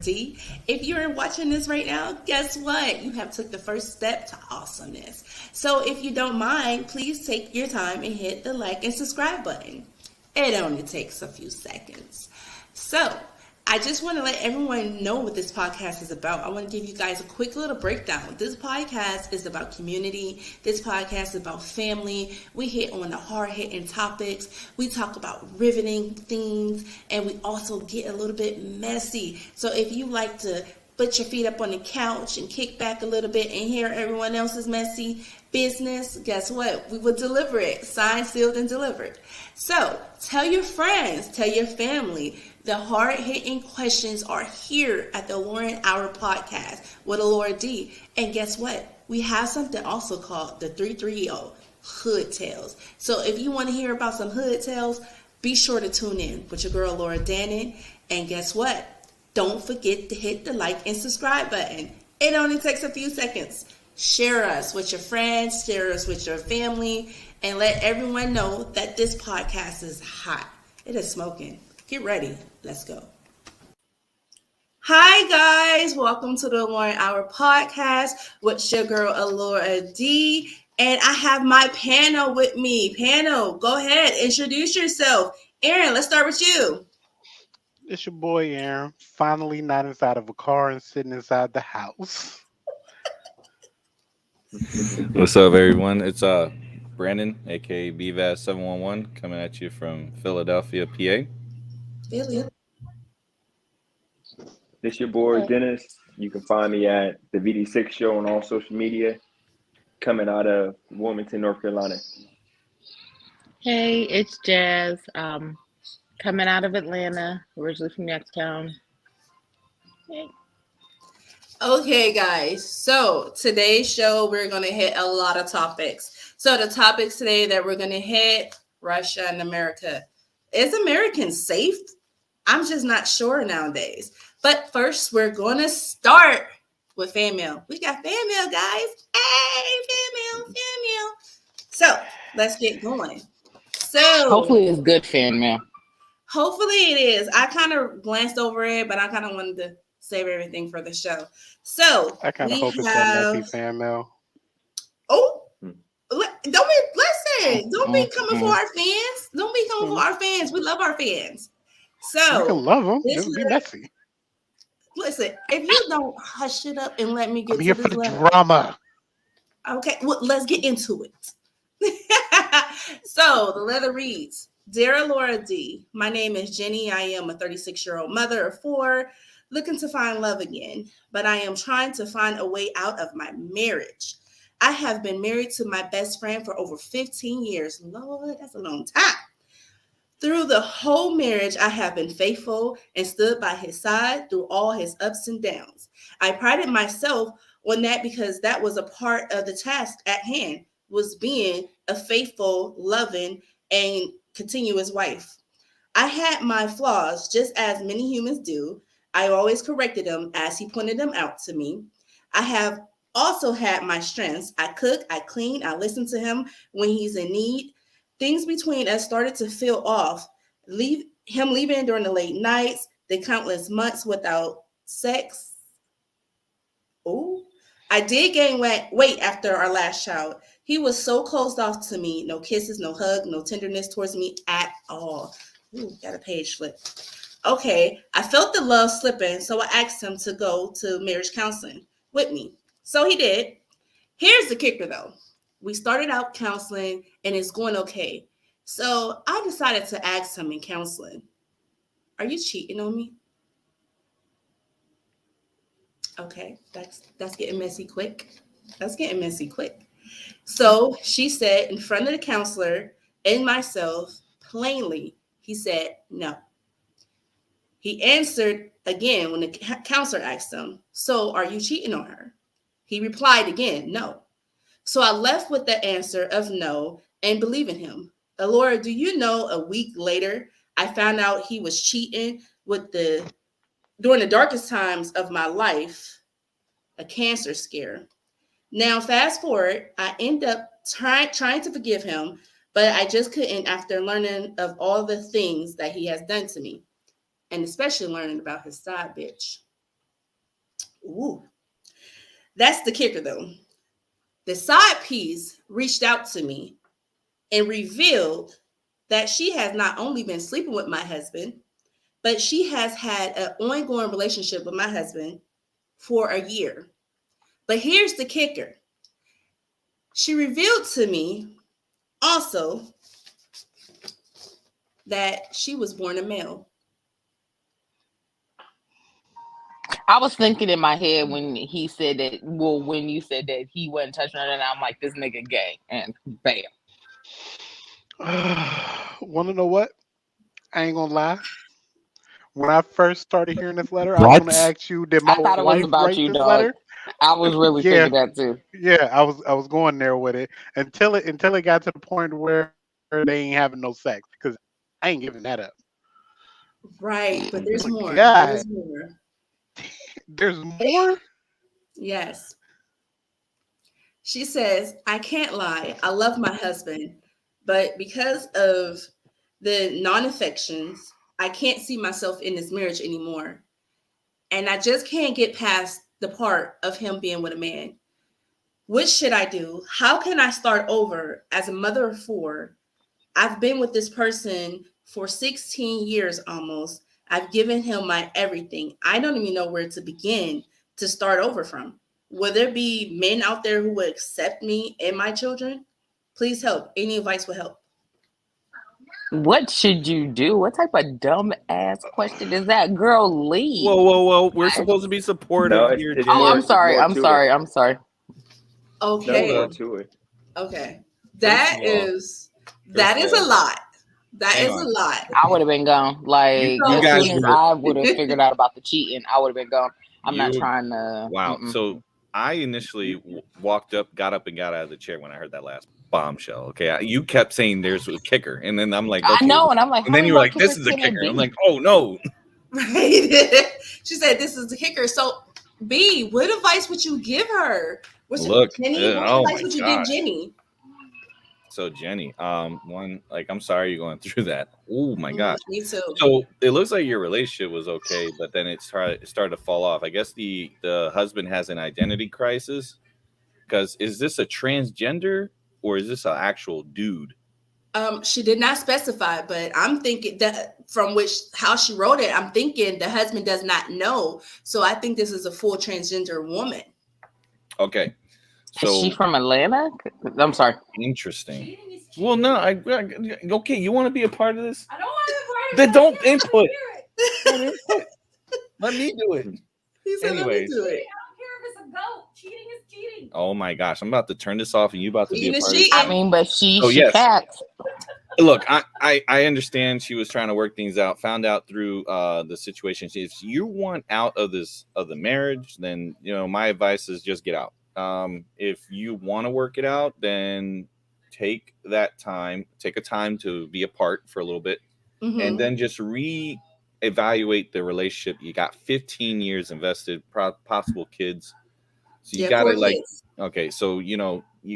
D. If you're watching this right now, guess what? You have took the first step to awesomeness. So if you don't mind, please take your time and hit the like and subscribe button. It only takes a few seconds. So I just want to let everyone know what this podcast is about. I want to give you guys a quick little breakdown. This podcast is about community. This podcast is about family. We hit on the hard-hitting topics. We talk about riveting things, and we also get a little bit messy. So if you like to put your feet up on the couch and kick back a little bit and hear everyone else's messy business, guess what? We will deliver it. Signed, sealed, and delivered. So tell your friends, tell your family. The hard-hitting questions are here at the Lauren Hour podcast with Laura D. And guess what? We have something also called the 330 Hood Tales. So if you want to hear about some hood tales, be sure to tune in with your girl Laura Dannon. And guess what? Don't forget to hit the like and subscribe button. It only takes a few seconds. Share us with your friends, share us with your family, and let everyone know that this podcast is hot. It is smoking. Get ready. Let's go. Hi, guys. Welcome to the Lauren Hour podcast with your girl, Alora D. And I have my panel with me. Panel, go ahead. Introduce yourself. Aaron, let's start with you. It's your boy Aaron, finally not inside of a car and sitting inside the house. What's up, everyone? It's Brandon, aka BVAS 711, coming at you from Philadelphia, PA. Billy. This your boy Dennis. You can find me at the VD6 Show on all social media. Coming out of Wilmington, North Carolina. Hey, it's Jazz. Coming out of Atlanta, originally from Youngstown. Hey. Okay, guys. So today's show, we're going to hit a lot of topics. So the topics today that we're going to hit, Russia and America. Is Americans safe? I'm just not sure nowadays. But first, we're going to start with fan mail. We got fan mail, guys. Hey, fan mail. So let's get going. So Hopefully it's good fan mail. Hopefully it is. I kind of glanced over it, but I kind of wanted to save everything for the show. So I kind of hope it's that messy fan mail. Oh, don't be listen. Don't be coming for our fans. Don't be coming for our fans. We love our fans. So you can love them. It'll be messy. Listen, if you don't hush it up and let me get I'm here to for this the level. drama. Okay, well, let's get into it. So the letter reads, Dear Laura D, my name is Jenny. I am a 36-year-old mother of 4, looking to find love again, but I am trying to find a way out of my marriage. I have been married to my best friend for over 15 years. Lord, that's a long time. Through the whole marriage, I have been faithful and stood by his side through all his ups and downs. I prided myself on that because that was a part of the task at hand, was being a faithful, loving, and continuous wife. I had my flaws just as many humans do. I always corrected him as he pointed them out to me. I have also had my strengths. I cook, I clean, I listen to him when he's in need. Things between us started to feel off. Him leaving during the late nights, the countless months without sex. Oh, I did gain weight after our last child. He was so closed off to me. No kisses, no hug, no tenderness towards me at all. Ooh, got a page flip. Okay, I felt the love slipping, so I asked him to go to marriage counseling with me. So he did. Here's the kicker, though. We started out counseling, and it's going okay. So I decided to ask him in counseling, are you cheating on me? Okay, that's getting messy quick. So she said in front of the counselor and myself, plainly, he said no. He answered again when the counselor asked him, so are you cheating on her? He replied again, no. So I left with the answer of no and believing him. Laura, do you know a week later, I found out he was cheating during the darkest times of my life, a cancer scare. Now, fast forward, I end up trying to forgive him, but I just couldn't after learning of all the things that he has done to me, and especially learning about his side bitch. Ooh, that's the kicker though. The side piece reached out to me and revealed that she has not only been sleeping with my husband, but she has had an ongoing relationship with my husband for a year. But here's the kicker. She revealed to me also that she was born a male. I was thinking in my head when he said that. Well, when you said that he wasn't touching her, and I'm like, this nigga gay, and bam. Want to know what? I ain't gonna lie. When I first started hearing this letter, I was gonna ask you, did my I thought it was wife about write you, this dog. letter? I was really Yeah, thinking that too. yeah. I was going there with it until it got to the point where they ain't having no sex because I ain't giving that up. Right, but there's But more. God, There's more. there's more. Yes. She says, I can't lie. I love my husband, but because of the non affections, I can't see myself in this marriage anymore. And I just can't get past the part of him being with a man. What should I do? How can I start over as a mother of four? I've been with this person for 16 years almost. I've given him my everything. I don't even know where to begin to start over from. Will there be men out there who would accept me and my children? Please help. Any advice will help. What should you do? What type of dumb ass question is that? Girl, leave. Whoa. We're What? supposed to be No, supportive here, it's Oh, more. I'm Jen. It's sorry. more I'm to it. sorry. I'm sorry. No, it's more Okay. to it. Okay. First That of all, is first that of is a all, lot. That hang is a on. lot. I would have been gone. Like You as So guys soon as were I would have figured out about the cheating, I would have been gone. I'm not you trying to. wow. Mm-mm. So I initially got up and got out of the chair when I heard that last bombshell. Okay, you kept saying there's a kicker, and then I'm like, I okay, know, and I'm like, and how then many you were more like, this kickers is a can it kicker. I'm be? like, oh no. right. She said this is the kicker. So B, what advice would you give her? What's Look, Jenny? What oh advice my would you give gosh. Jenny? So Jenny, one, like, I'm sorry you're going through that. Oh my gosh. Me too. So it looks like your relationship was okay, but then it started to fall off. I guess the husband has an identity crisis. Because is this a transgender or is this an actual dude? She did not specify, but I'm thinking that from which how she wrote it, I'm thinking the husband does not know. So I think this is a full transgender woman. Okay, Is she so from Atlanta? I'm sorry. interesting. Well, no, okay. You want to be a part of this? I don't want to. Then don't input. Don't input. Let me do it. He said, Anyways. "Let me do it." I don't care if it's a goat. Cheating is cheating. Oh my gosh, I'm about to turn this off, and you about to be a Cheating is part of this. I cheating. mean, but Oh she yes. facts. Look, I understand she was trying to work things out. Found out through the situation. If you want out of the marriage, then my advice is just get out. If you want to work it out, then take a time to be apart for a little bit, and then just re-evaluate the relationship. You got 15 years invested, possible kids, so you Yeah, got 4 to, like, kids. okay, so you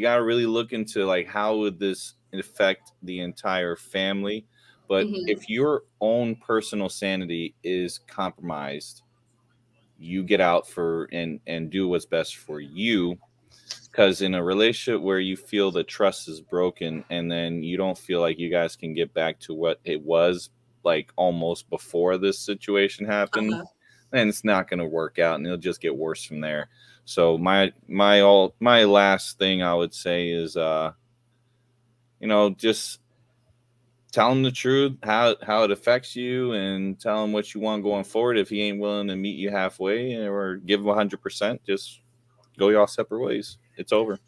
got to really look into, like, how would this affect the entire family. But if your own personal sanity is compromised, you get out and do what's best for you. Because in a relationship where you feel the trust is broken and then you don't feel like you guys can get back to what it was like almost before this situation happened, then it's not going to work out and it'll just get worse from there. So my last thing I would say is just tell him the truth, how it affects you, and tell him what you want going forward. If he ain't willing to meet you halfway or give him 100%, just go y'all separate ways. It's over.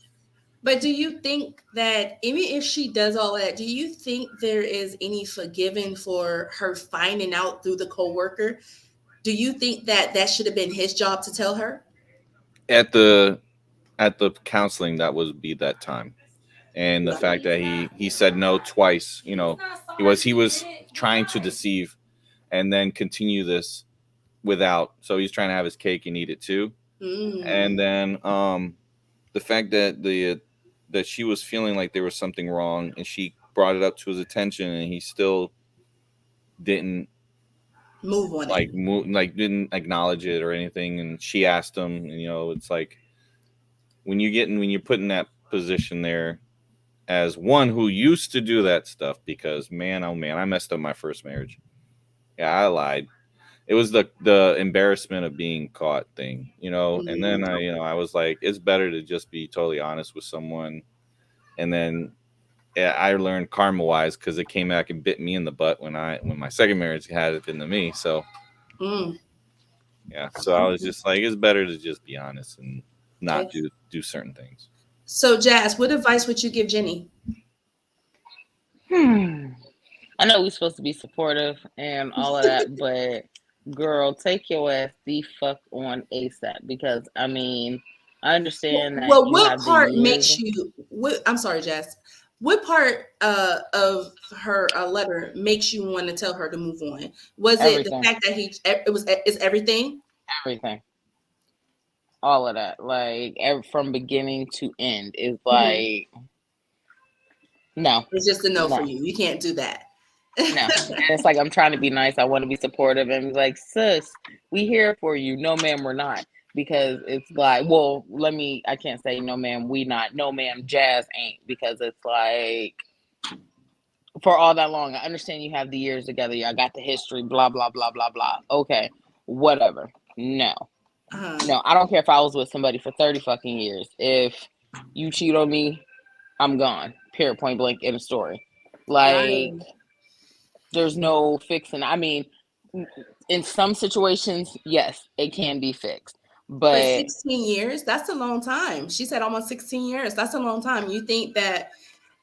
But do you think that even if she does all that, do you think there is any forgiving for her finding out through the coworker? Do you think that should have been his job to tell her? At the counseling, that would be that time. And the Yeah. fact that he said no twice, he was trying to deceive and then continue this without. So he's trying to have his cake and eat it too. And then the fact that she was feeling like there was something wrong and she brought it up to his attention and he still didn't move on it. Didn't acknowledge it or anything. And she asked him, and it's like when you're put in that position there as one who used to do that stuff, because man, oh man, I messed up my first marriage. Yeah, I lied. It was the embarrassment of being caught thing, and then I was like, it's better to just be totally honest with someone. And then I learned karma wise, because it came back and bit me in the butt when my second marriage had it into me. So yeah, so I was just like, it's better to just be honest and not do certain things. So Jazz, what advice would you give Jenny? I know we're supposed to be supportive and all of that, but girl, take your ass the fuck on ASAP, because I mean, I understand that. Well, what part makes you? I'm sorry, Jazz. What part of her letter makes you want to tell her to move on? Was Everything. it the fact that it's everything? Everything. All of that, like from beginning to end, is like no. It's just a no for you. You can't do that. No, and it's like, I'm trying to be nice. I want to be supportive and be like, sis, we here for you. No, ma'am, we're not. Because it's like, well, I can't say no, ma'am, we not. No, ma'am, Jazz ain't. Because it's like, for all that long, I understand you have the years together. Y'all got the history, blah, blah, blah, blah, blah. Okay, whatever. No. No, I don't care if I was with somebody for 30 fucking years. If you cheat on me, I'm gone. Period, point blank, in a story. Like, there's no fixing. I mean, in some situations, yes, it can be fixed. But 16 years, that's a long time. She said almost 16 years. That's a long time. You think that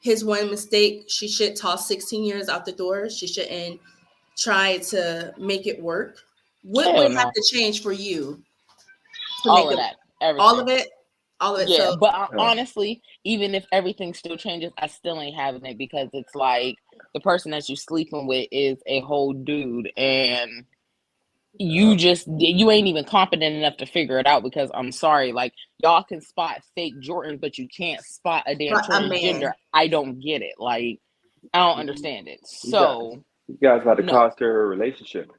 his one mistake, she should toss 16 years out the door? She shouldn't try to make it work? What would have to change for you? All of that. Everything. All of it? All of it. Yeah, but honestly, even if everything still changes, I still ain't having it, because it's like the person that you sleeping with is a whole dude, and you ain't even competent enough to figure it out, because I'm sorry, like, y'all can spot fake Jordans, but you can't spot a damn transgender. I don't get it. Like, I don't understand it. So you guys about to cost her a relationship.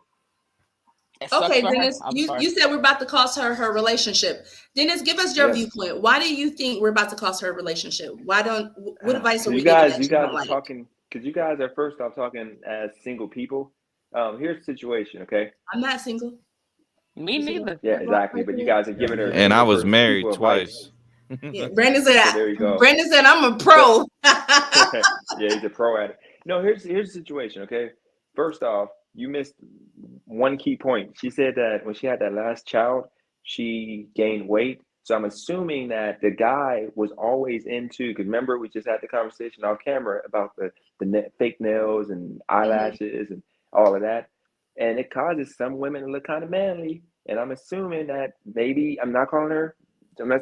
Okay, Dennis, you said we're about to cost her relationship. Dennis, give us your viewpoint. Why do you think we're about to cost her relationship? What advice are we giving? You guys are talking, because you guys are first off talking as single people. Here's the situation, okay? I'm not single. Me neither. Yeah, exactly. But you guys are giving her. And I was married twice. Yeah, Brandon said, there you go. Brandon said, I'm a pro. Yeah, he's a pro at it. No, here's the situation, okay? First off, you missed one key point. She said that when she had that last child, she gained weight. So I'm assuming that the guy was always into, because remember, we just had the conversation off camera about the fake nails and eyelashes and all of that. And it causes some women to look kind of manly. And I'm assuming that maybe, I'm not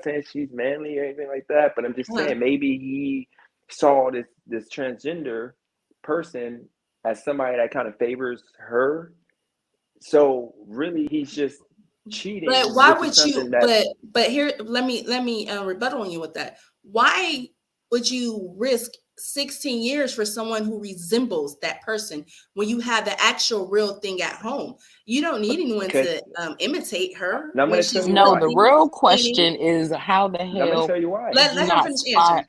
saying she's manly or anything like that, but I'm just saying maybe he saw this transgender person as somebody that kind of favors her. So really, he's just cheating. But why would you? But here, let me rebuttal on you with that. Why would you risk 16 years for someone who resembles that person when you have the actual real thing at home? You don't need anyone to imitate her. The real question is, how the hell? Let me tell you why. Let her finish answering.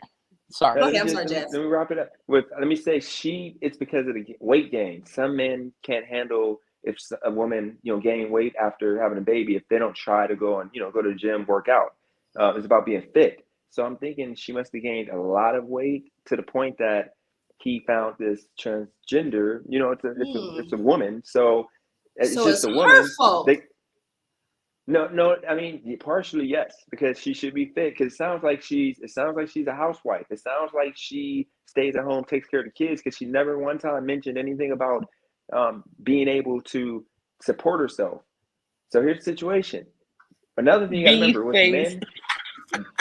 Sorry. Okay, I'm sorry, Jazz. Let me wrap it up with. Let me say, it's because of the weight gain. Some men can't handle if a woman, gain weight after having a baby, if they don't try to go and, go to the gym, work out. It's about being fit. So I'm thinking she must have gained a lot of weight to the point that he found this transgender, it's a woman. So it's just a woman. Her fault. No, I mean, partially, yes, because she should be fit. Because it sounds like she's a housewife. It sounds like she stays at home, takes care of the kids, because she never one time mentioned anything about being able to support herself. So here's the situation. Another thing I remember with men,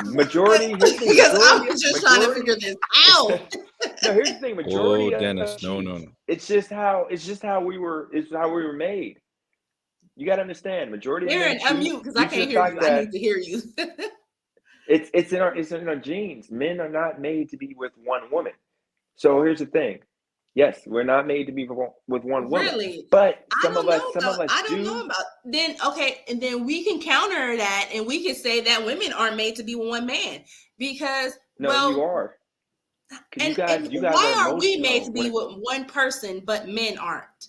majority. Because I'm just trying to figure this out. No, here's the thing. Majority. Dennis, no. It's just how we were. It's how we were made. You got to understand. Majority. Aaron, unmute because I can't hear you. I need to hear you. It's in our genes. Men are not made to be with one woman. So here's the thing. Yes, we're not made to be with one woman. Really? But I some don't of us, know some about of us I don't know do. about then okay, and then we can counter that and we can say that women aren't made to be with one man because No, you well are. Because and you guys are why are we made to emotional. be with one person but men aren't?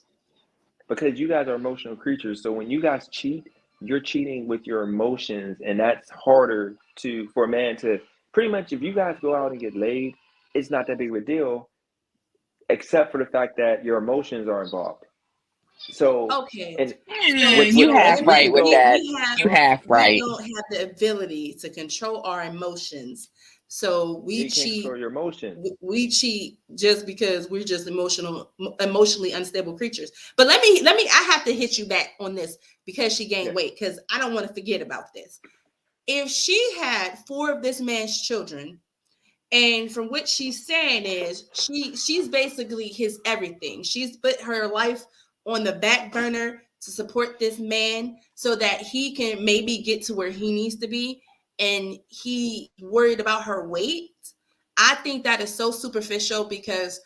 Because you guys are emotional creatures. So when you guys cheat, you're cheating with your emotions, and that's harder to for a man to pretty much. If you guys go out and get laid, it's not that big of a deal, except for the fact that your emotions are involved. So, Okay. and So You with half so men, we right can with go. that. we have You half we right. don't have the ability to control our emotions. So Yeah, we you can't cheat control your emotions. we cheat just because we're just emotionally unstable creatures. But let me I have to hit you back on this because she gained Yeah. weight because I don't want to forget about this. If she had 4 of this man's children, and from what she's saying is she's basically his everything. She's put her life on the back burner to support this man so that he can maybe get to where he needs to be, and he worried about her weight. I think that is so superficial because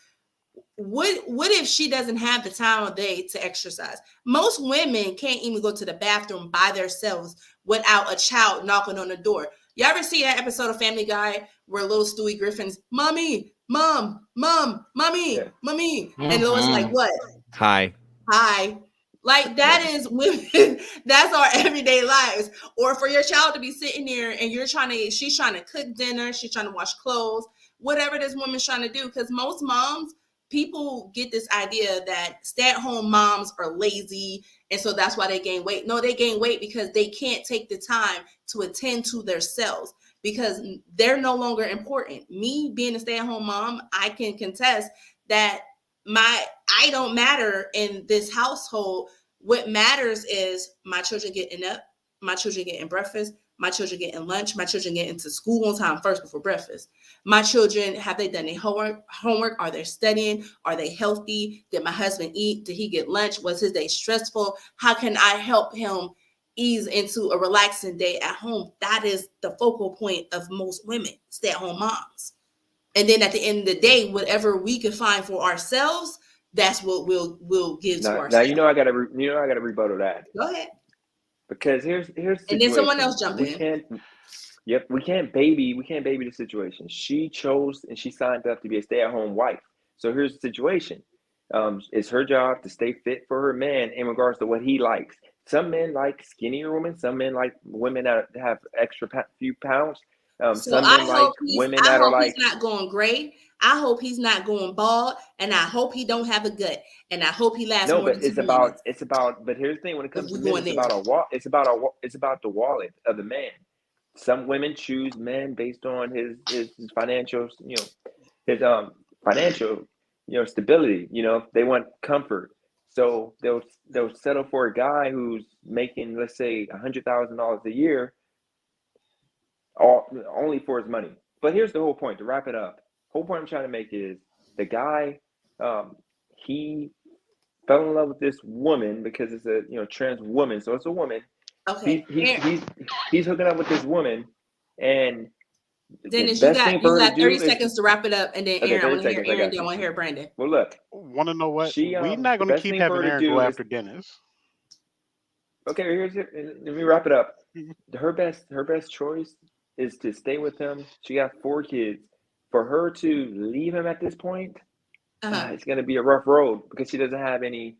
what if she doesn't have the time of day to exercise? Most women can't even go to the bathroom by themselves without a child knocking on the door. You ever see that episode of Family Guy where little Stewie Griffin's mommy, Yeah. mommy, and Lois like, Mhm. what? Hi. Hi. Like that is women, that's our everyday lives. Or for your child to be sitting there and she's trying to cook dinner, she's trying to wash clothes, whatever this woman's trying to do. Because most moms, people get this idea that stay-at-home moms are lazy and so that's why they gain weight. No, they gain weight because they can't take the time to attend to themselves because they're no longer important. Me being a stay-at-home mom, I can contest that I don't matter in this household. What matters is my children getting up, my children getting breakfast, my children getting lunch, my children getting to school on time first before breakfast. My children, have they done their homework? Are they studying? Are they healthy? Did my husband eat? Did he get lunch? Was his day stressful? How can I help him ease into a relaxing day at home? That is the focal point of most women, stay-at-home moms. And then at the end of the day, whatever we can find for ourselves, that's what we'll give to Now ourselves. you know I gotta rebuttal that Go ahead. because here's the And then someone situation. else jump We in. can't. Yep, we can't baby the situation. She chose and she signed up to be a stay-at-home wife. So here's the situation. It's her job to stay fit for her man in regards to what he likes. Some men like skinnier women. Some men like women that have extra few pounds. So Some men like women I that are hope he's like not going gray. I hope he's not going bald, and I hope he don't have a gut, and I hope he lasts no, more but than 2 minutes. it's about. But here's the thing: when it If comes to we men, going it's there, about it's about the wallet of the man. Some women choose men based on his financial, his financial, stability. They want comfort, so they'll settle for a guy who's making, let's say, $100,000 a year, all only for his money. But here's the whole point. To wrap it up, whole point I'm trying to make is the guy, he fell in love with this woman because it's a trans woman, so it's a woman. He's okay. he's he's he's hooking up with this woman, and the Dennis, best thing for you her to got 30 do is seconds to wrap it up, and then okay. Aaron, I 30 want to hear seconds. I Aaron, got then I you. want to hear Brandon. Well, look, Want to know what? she We're not the going to best keep thing for having her to Aaron go do is after Dennis. okay. Here's it. Let me wrap it up. Her best choice is to stay with him. She got 4 kids. For her to leave him at this point, Uh-huh. it's going to be a rough road because she doesn't have any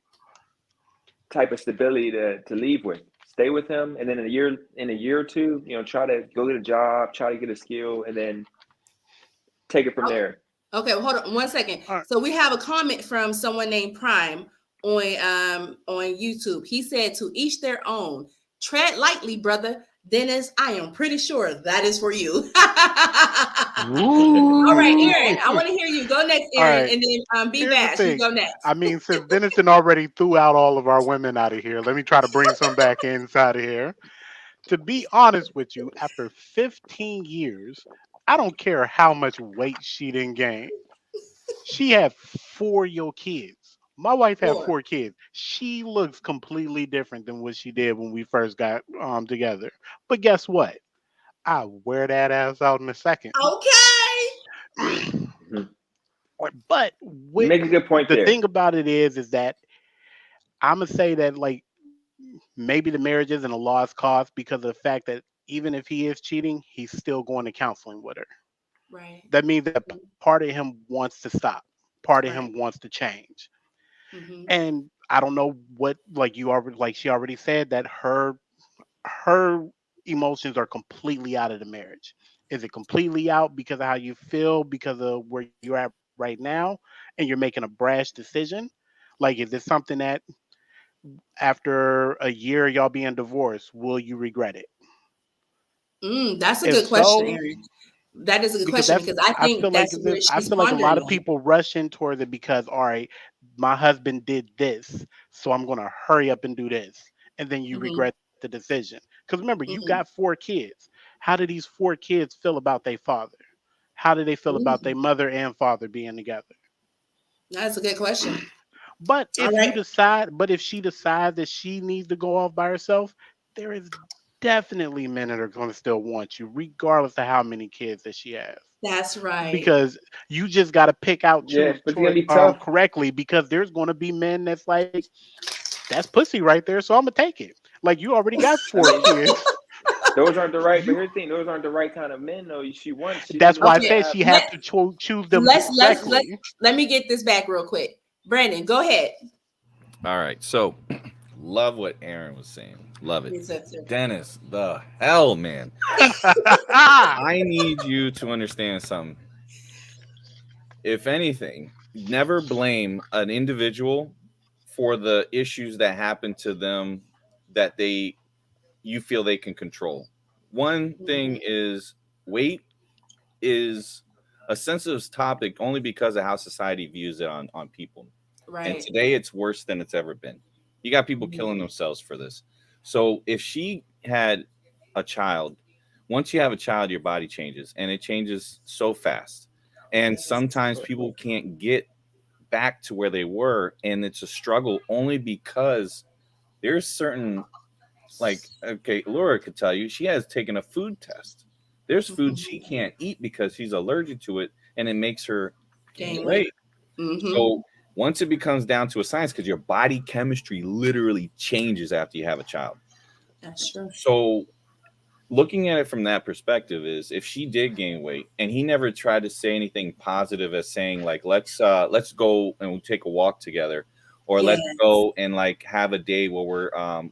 type of stability to leave with. Stay with him, and then in a year or two, try to go get a job, try to get a skill, and then take it from there. Okay, well, hold on 1 second. All right. So we have a comment from someone named Prime on YouTube. He said, "To each their own. Tread lightly, brother. Dennis, I am pretty sure that is for you." All right, Ooh. Aaron, I want to hear you. Go next, All Aaron, right. and then B Here's the Bash, you thing. go next. I mean, since Denison already threw out all of our women out of here, let me try to bring some back inside of here. To be honest with you, after 15 years, I don't care how much weight she didn't gain. She had 4 of your kids. My wife had 4. 4 kids. She looks completely different than what she did when we first got together. But guess what? I wear that ass out in a second. Okay. Mhm. But You make a good point the there. thing about it is that I'm gonna say that like maybe the marriage isn't a lost cause because of the fact that even if he is cheating, he's still going to counseling with her. Right. That means that part of him wants to stop, part of him Right. wants to change. Mm-hmm. And I don't know what, like you already, like she already said that her emotions are completely out of the marriage. Is it completely out because of how you feel, because of where you're at right now, and you're making a brash decision? Like, is it something that after a year y'all being divorced, will you regret it? That's a If good question, so, Aaron. That is a good because question that's because I I feel think like that's as where if I she's feel like a lot pondering of on. people rush in towards it because all right, my husband did this, so I'm gonna hurry up and do this, and then you Mm-hmm. regret the decision. Because remember, you got Mm-hmm. 4 kids. How do these 4 kids feel about their father? How do they feel about their Mm. mother and father being together? That's a good question. But All if you right. decide, but if she decides that she needs to go off by herself, there is definitely men that are going to still want you, regardless of how many kids that she has. That's right. Because you just got to pick out, Yeah, choose but it's gonna be choice tough. correctly. Because there's going to be men that's like, that's pussy right there, so I'm gonna take it. Like you already got I four mean, kids. those aren't the right. But You. here's the thing: those aren't the right kind of men. Though she That's doesn't why I want to Okay. said have. she has Let to choose them let's correctly. let me get this back real quick. Brandon, go ahead. All right. So, love what Aaron was saying. Love it. Yes, sir. Dennis, the hell, man. I need you to understand something. If anything, never blame an individual for the issues that happen to them that you feel they can control. One thing Mhm. is weight is a sensitive topic only because of how society views it on people. And Right. today it's worse than it's ever been. You got people Mhm. killing themselves for this. So if she had a child, once you have a child, your body changes and it changes so fast. And Yes. sometimes people can't get back to where they were. And it's a struggle only because there's certain, like, okay, Laura could tell you she has taken a food test. There's food she Mhm. can't eat because she's allergic to it and it makes her gain Gain weight. weight. Mm-hmm. So once it becomes down to a science, because your body chemistry literally changes after you have a child. That's true. So looking at it from that perspective is if she did gain weight and he never tried to say anything positive as saying like let's go and we'll take a walk together or let's Yes. go and like have a day where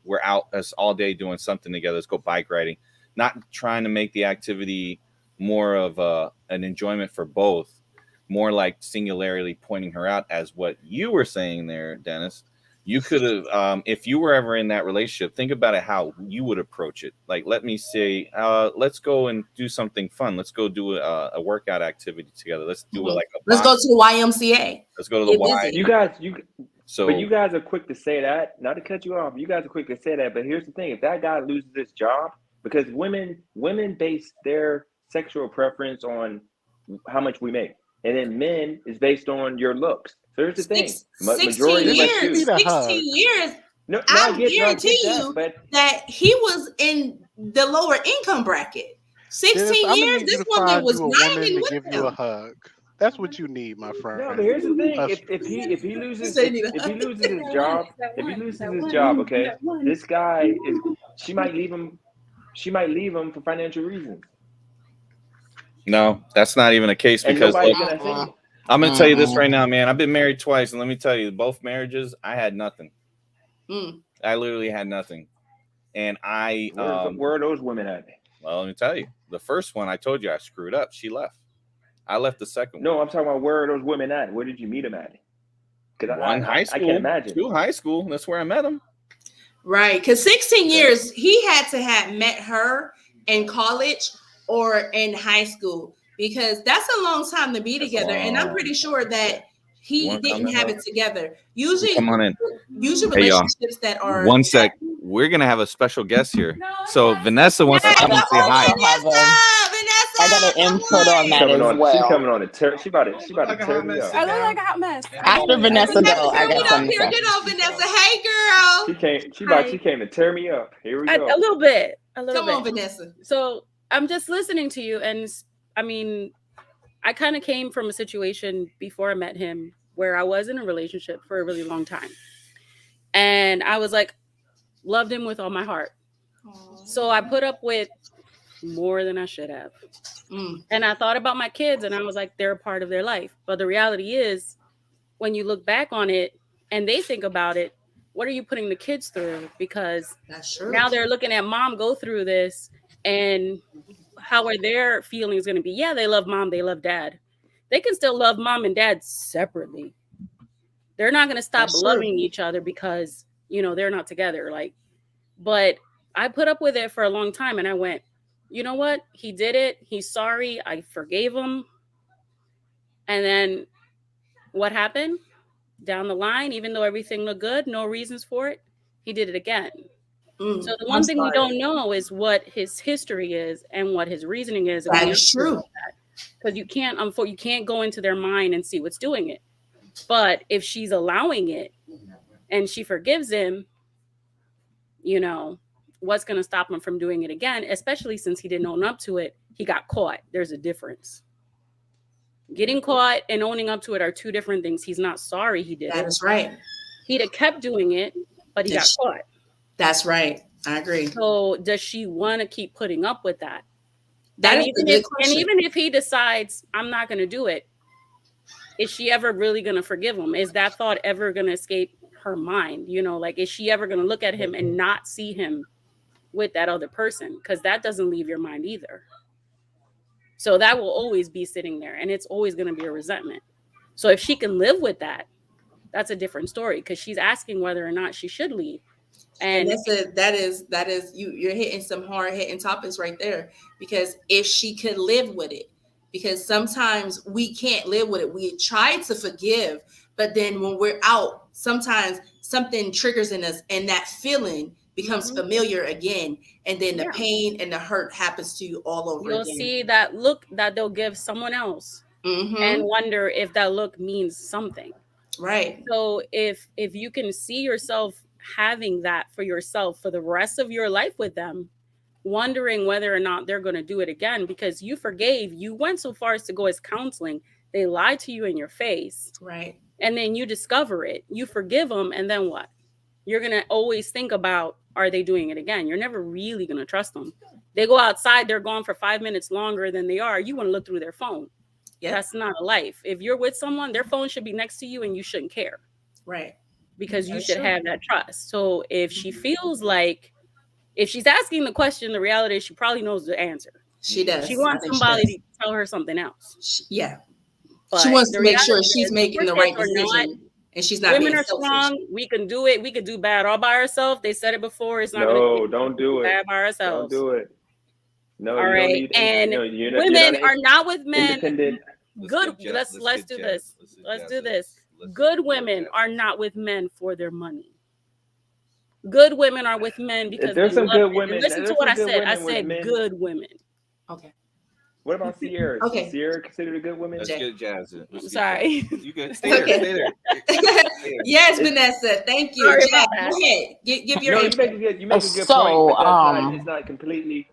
we're out us all day doing something together, let's go bike riding, not trying to make the activity more of an enjoyment for both, more like singularly pointing her out as what you were saying there, Dennis. You could have if you were ever in that relationship, think about it how you would approach it. Like let me say let's go and do something fun, let's go do a workout activity together, let's do it Mhm. like a Let's go box, to the YMCA. let's go to the Get Y. busy. You guys, but So you guys are quick to say that. Not to cut you off, you guys are quick to say that. But here's the thing: if that guy loses his job, because women base their sexual preference on how much we make, and then men is based on your looks. So here's the thing: 16 majority of Just us she years. need too. a hug. 16 years. No, no, I Guarantee get that, you but that he was in the lower income bracket. Dennis, 16 I'm gonna years, need you this to woman find was you a woman grinding to with give you a him. hug. That's what you need, my no. friend. But here's the thing: A So you need a if he hug. loses his That one. job, That if he one. loses That his one. job, okay, That one. this guy is. She might leave him. She might leave him for financial reasons, no, that's not even a case and because look, nobody's gonna say Mm-mm. it. I'm gonna tell you this Mm-mm. right now, man. I've been married twice, and let me tell you, both marriages, I had nothing. Mm. I literally had nothing. And I Where are those women at? well, let me tell you, the first one I told you I screwed up. She left. I left the second one. No, I'm talking about where are those women at? Where did you meet them at? Because One high I can't school, imagine. two high school. That's where I met him. Right. Because 16 Okay. years, he had to have met her in college or in high school because that's a long time to be That's a together. long And I'm Wow. pretty sure yeah. that You he want to come didn't in, have love? it together. Come on in. Usually Hey, y'all. relationships that are One sec. We're gonna have a special guest here. No, So yes. Vanessa wants to Hey, come come and I'm say on, hi. also have a Vanessa. I got an Vanessa, come input on She's that on. coming as on. She's well. coming on a tear. She about to tear me up. I look like a hot mess. After Vanessa Vanessa, go, I come got get up something to here. say. Get on, Vanessa. Hey, girl. Hi. She came to tear me up. Here we A go. little bit. A little Come on, bit. Vanessa. So I'm just listening to you, and I mean, I kind of came from a situation before I met him where I was in a relationship for a really long time. And I was like, loved him with all my heart. So I put up with more than I should have. And I thought about my kids and I was like, they're a part of their life. But the reality is, when you look back on it and they think about it, what are you putting the kids through? Because That's true. now they're looking at mom go through this, and how are their feelings going to be? Yeah, they love mom, they love dad. They can still love mom and dad separately. They're not going to stop That's true. loving each other because, you know, they're not together. Like, but I put up with it for a long time and I went, you know what? He did it. He's sorry. I forgave him. And then what happened? Down the line, even though everything looked good, no reasons for it, he did it again. So the I'm one thing we sorry. don't know is what his history is and what his reasoning is. And That we is true. because you can't go into their mind and see what's doing it. But if she's allowing it and she forgives him, you know, what's going to stop him from doing it again? Especially since he didn't own up to it. He got caught. There's a difference. Getting caught and owning up to it are two different things. He's not sorry he did it. That is right. He'd have kept doing it, but he got caught. That's right. I agree. So does she want to keep putting up with that? That and is a good question. And even if he decides, I'm not going to do it, is she ever really going to forgive him? Is that thought ever going to escape her mind? You know, like, is she ever going to look at him and not see him with that other person? Because that doesn't leave your mind either. So that will always be sitting there, and it's always going to be a resentment. So if she can live with that, that's a different story, because she's asking whether or not she should leave. And that is you're hitting some hard hitting topics right there, because if she could live with it, because sometimes we can't live with it. We try to forgive, but then when we're out, sometimes something triggers in us and that feeling becomes familiar again, and then the pain and the hurt happens to you all over You'll again. see that look that they'll give someone else and wonder if that look means something. Right. So if you can see yourself having that for yourself for the rest of your life with them, wondering whether or not they're going to do it again, because you forgave, you went so far as to go as counseling, they lied to you in your face. Right. And then you discover it, you forgive them, and then what? You're going to always think about, are they doing it again? You're never really going to trust them. They go outside, they're gone for 5 minutes longer than they are. You want to look through their phone. Yep. That's not a life. If you're with someone, their phone should be next to you and you shouldn't care. Right. Because you should have that trust. So if she feels like, if she's asking the question, the reality is she probably knows the answer. She does. She wants somebody to tell her something else. Yeah. But she wants to make sure she's making the right decision. And she's not women being are selfish. strong. We can do it. We could do bad all by ourselves. They said it before. It's not no, don't do it. Bad by ourselves. Don't do it. No, all right. And women are not with men. Good. Let's do this. Let's do this. Good women are not with men for their money. Good women are with men because there's some good women. Listen to what I said. I said good women. Okay. What about Sierra? Okay. Is Sierra considered a good woman? Let's get Jazz. Sorry. You good? Stay there. Stay there. Yes, Vanessa. Thank you. Jazz, go ahead. Give your. No, you make a good point. But it's not completely.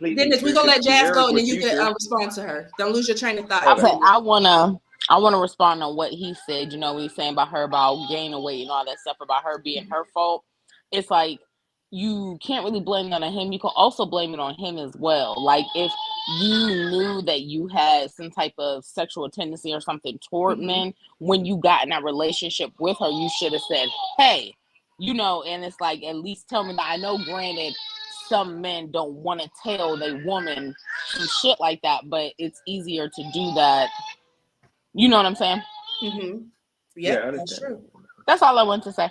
Dennis, we're gonna let Jazz go, and then you can respond to her. Don't lose your train of thought. Okay, I wanna respond on what he said. You know, what he's saying about her about gaining weight and all that stuff, about her being her fault. It's like you can't really blame it on him. You can also blame it on him as well. Like if you knew that you had some type of sexual tendency or something toward men when you got in that relationship with her, you should have said, hey, you know, and it's like, at least tell me that. I know, granted, some men don't want to tell their woman some shit like that, but it's easier to do that. You know what I'm saying? Yeah, that's true. That's all I want to say.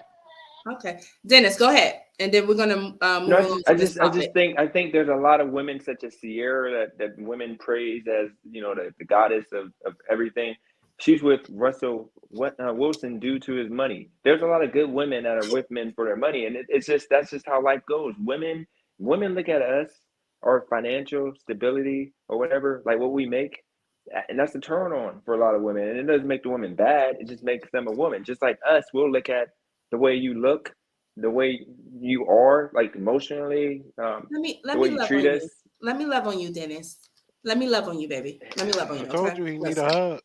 Okay, Dennis, go ahead, and then we're gonna move on. I just think there's a lot of women such as Sierra that women praise as, you know, the goddess of everything. She's with Russell Wilson due to his money. There's a lot of good women that are with men for their money, and that's just how life goes. Women look at us, our financial stability or whatever, like what we make, and that's a turn on for a lot of women. And it doesn't make the woman bad; it just makes them a woman. Just like us, we'll look at the way you look, the way you are, like emotionally, the way you treat us. Let me love on you, Dennis. Let me love on you, baby. Let me love on I you, told okay? you he need a Listen. hug.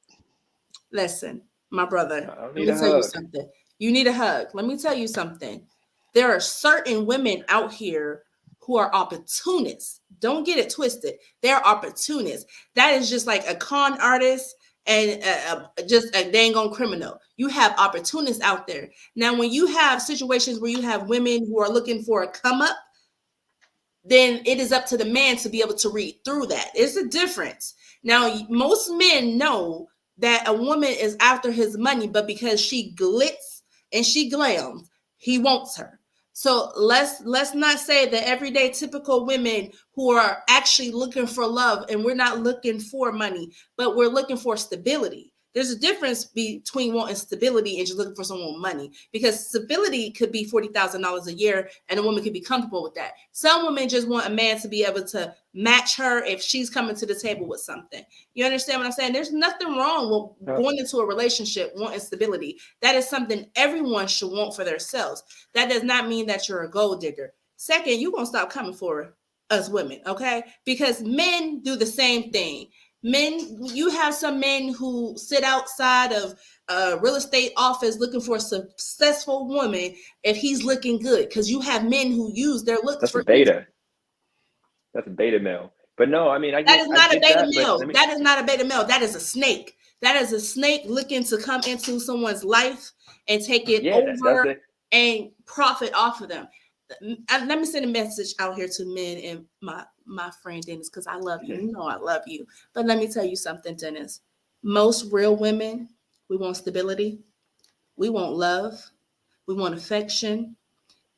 Listen, my brother, I don't let need me a tell you hug. something. You need a hug. Let me tell you something. There are certain women out here who are opportunists. Don't get it twisted. They're opportunists. That is just like a con artist and just a dang on criminal. You have opportunists out there. Now, when you have situations where you have women who are looking for a come up, then it is up to the man to be able to read through that. It's a difference. Now, most men know that a woman is after his money, but because she glitz and she glams, he wants her. So let's not say that everyday typical women who are actually looking for love, and we're not looking for money, but we're looking for stability. There's a difference between wanting stability and just looking for someone with money, because stability could be $40,000 a year and a woman could be comfortable with that. Some women just want a man to be able to match her if she's coming to the table with something. You understand what I'm saying? There's nothing wrong with going into a relationship wanting stability. That is something everyone should want for themselves. That does not mean that you're a gold digger. Second, you're going to stop coming for us women, okay? Because men do the same thing. Men, you have some men who sit outside of a real estate office looking for a successful woman if he's looking good, because you have men who use their looks That's a for beta. That's a beta male. But no, I mean, that is I not a get beta that. But male. let me. That is not a beta male. That is a snake. That is a snake looking to come into someone's life and take it Yeah, that's over it. and profit off of them. Let me send a message out here to men and my friend Dennis, because I love you. You know I love you. But let me tell you something, Dennis. Most real women, we want stability, we want love, we want affection,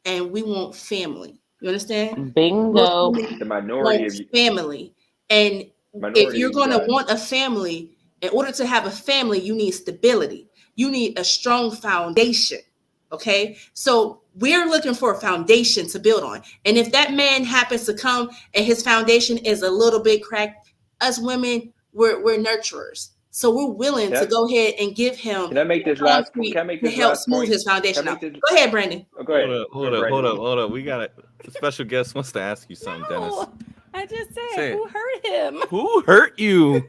and we want family. You understand? Most Bingo. women The minority want of you, family. And if minority you're of you going to guys. want a family, in order to have a family, you need stability. You need a strong foundation. Okay. So we're looking for a foundation to build on. And if that man happens to come and his foundation is a little bit cracked, us women, we're nurturers. So we're willing Can to I go ahead and give him can I make the this last? Can concrete I make to this help last smooth point? his Can foundation I out. make this? Go ahead, Brandon. Oh, go ahead. Go ahead, Brandon. Hold up. We got it. The special guest wants to ask you something, Dennis. No, I just said, Say it. who hurt him? Who hurt you?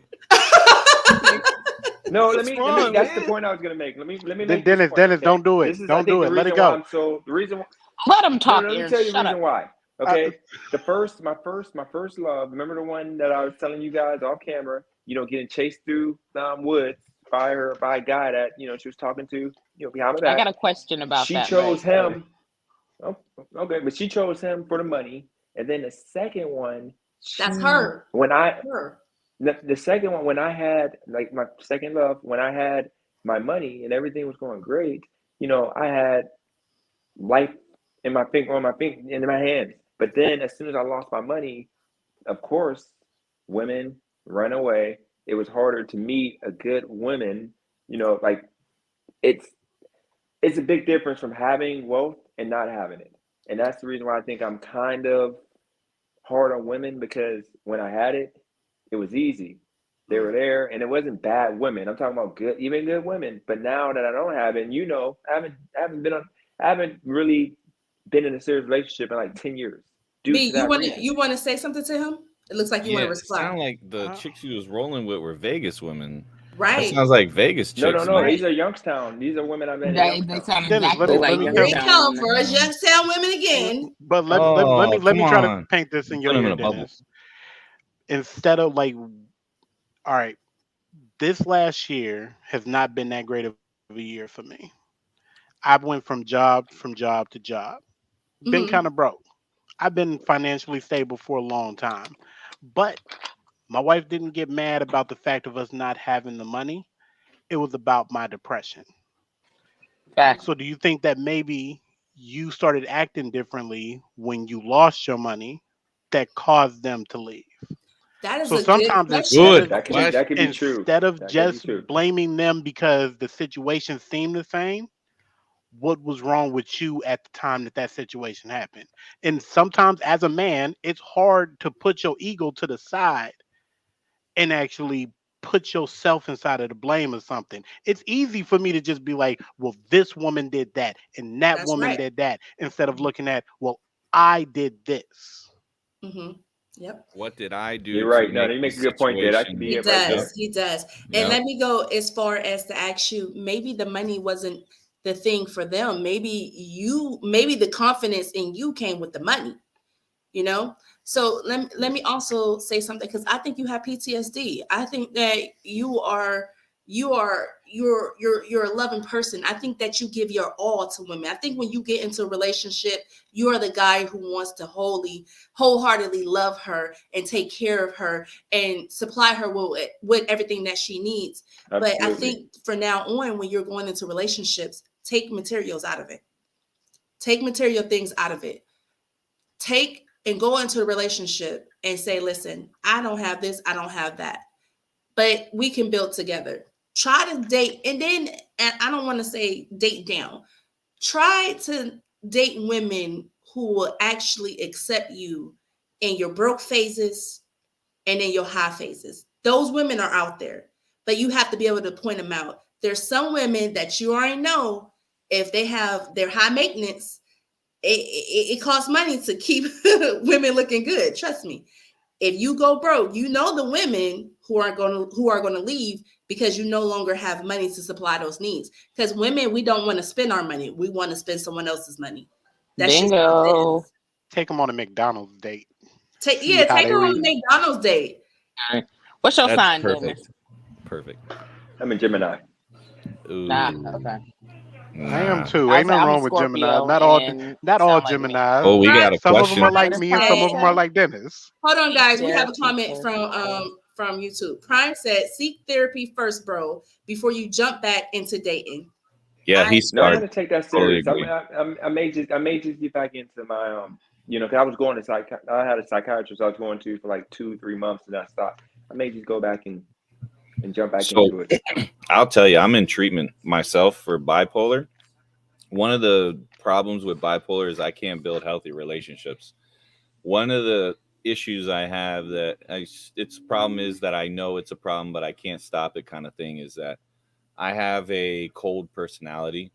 No, What's let me. wrong, That's the man? point I was gonna make. Let me make this Dennis, point. Dennis, Okay, don't do it. this is I Don't think do the it. Let it reason why go. I'm so the reason. Let him No, talk, no, let me Aaron. tell you the Shut up. reason why. Uh, Okay, my first love. Remember the one that I was telling you guys off camera? Getting chased through woods by a guy that she was talking to behind my I back. got a question about She that, but chose go ahead. him. Oh, okay, but she chose him for the money, and then the second one, That's she her. when I Her. the second one when I had like my second love when I had my money and everything was going great, I had life in my hands. But then as soon as I lost my money, of course, women run away. It was harder to meet a good woman. Like it's it's a big difference from having wealth and not having it. And that's the reason why I think I'm kind of hard on women, because when I had it, it was easy. They were there, and it wasn't bad women. I'm talking about good, even good women. But now that I don't have it, and I haven't really been in a serious relationship in like 10 years due B, to that reason. you want to say something to him? It looks like you want Yeah, to it sounded reply. like the uh, chicks you was rolling with were Vegas women. That Right. sounds like Vegas No, no, chicks, no. man. These Right. are Youngstown. These are women I met in They Youngstown. sound Dennis, exactly let like me Here tell it you. come Youngstown. for us Youngstown women again. But Oh, let come me try to on. paint this You in put your them in ear, a bubble. Dennis. Instead of like, all right, this last year has not been that great of a year for me. I went from job to job. Been kind Hmm. of broke. I've been financially stable for a long time. But my wife didn't get mad about the fact of us not having the money. It was about my depression. Facts. So do you think that maybe you started acting differently when you lost your money that caused them to leave? That is So a good sometimes question. Good That could be true. instead of That could be just true. blaming them because the situation seemed the same, what was wrong with you at the time that situation happened? And sometimes as a man, it's hard to put your ego to the side and actually put yourself inside of the blame of something. It's easy for me to just be like, well, this woman did that and that That's woman right. did that, instead of looking at, well, I did this. Hmm. Yep. What did I do You're to right. No, make you the make a good point there. That could situation? be He it right Yep. there. does. He does. And Yep. let me go as far as to ask you, maybe the money wasn't the thing for them. Maybe the confidence in you came with the money, you know? So let me also say something, because I think you have PTSD. I think that you're a loving person. I think that you give your all to women. I think when you get into a relationship, you are the guy who wants to wholeheartedly love her and take care of her and supply her with everything that she needs. But I Absolutely. think for now on, when you're going into relationships, take materials out of it. Take material things out of it. Take and go into a relationship and say, listen, I don't have this, I don't have that, but we can build together. Try to date, and I don't want to say date down. Try to date women who will actually accept you in your broke phases and in your high phases. Those women are out there, but you have to be able to point them out. There's some women that you already know, if they have their high maintenance, it costs money to keep women looking good. Trust me. If you go broke, you know the women who are going to leave because you no longer have money to supply those needs. Because women, we don't want to spend our money. We want to spend someone else's money. That's just how it Bingo. is. Take them on a McDonald's date. Take See how take they her on a react. McDonald's date. All right. What's your That's sign, perfect. Dennis? Perfect. I'm a Gemini. Nah, Ooh, okay. I am nah. too. I Ain't was nothing I'm a wrong with Gemini. Scorpio Not all and not all sound like me. Oh, Geminis. we got Prime, a Some of them are question. like What does me and Prime some of them are say? like Dennis. hold on, Seek guys. We have a therapy comment first, bro. from YouTube. Prime said, "Seek therapy first, bro, before you jump back into dating." Yeah, I he No, I'm started. gonna take that Totally serious. agree. I may just get back into my because I was going to I had a psychiatrist I was going to for like 2-3 months and I stopped. I may just go back and jump back So into it. I'll tell you, I'm in treatment myself for bipolar. One of the problems with bipolar is I can't build healthy relationships. One of the issues I have it's a problem is that I know it's a problem, but I can't stop it kind of thing is that I have a cold personality.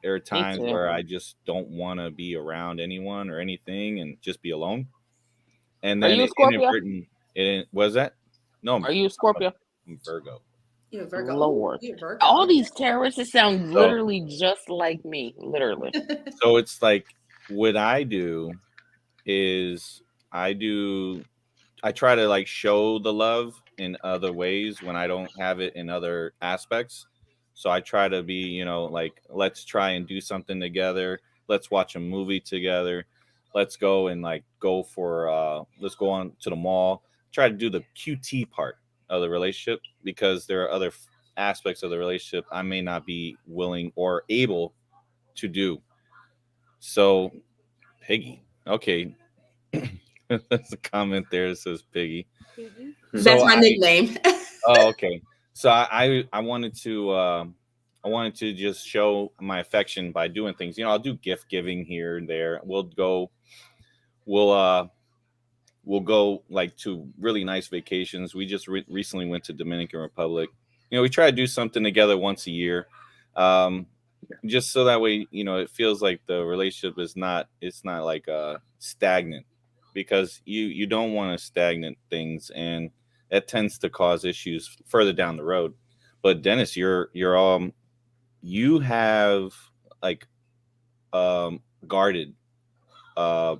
There are Me times too. where I just don't want to be around anyone or anything and just be alone. And Are then you a it Scorpio? was that? No, Are you a Scorpio? I'm Virgo. You're a Virgo. Ooh, Lord. you're a All Virgo. these terrorists sound So literally just like me. Literally. so it's like what I do is I do I try to like show the love in other ways when I don't have it in other aspects. So I try to be, like let's try and do something together. Let's watch a movie together. Let's go and like go for let's go on to the mall. Try to do the QT part of the relationship because there are other aspects of the relationship I may not be willing or able to do. So, Piggy. Okay. There's a comment there that says Piggy. That's So my nickname. oh, okay. So I wanted to just show my affection by doing things. I'll do gift giving here and there. We'll we'll go like to really nice vacations. We just recently went to Dominican Republic. We try to do something together once a year. Um, just so that way, it feels like the relationship is not it's not like stagnant because you don't want to stagnant things and that tends to cause issues further down the road. But Dennis, you have like guarded uh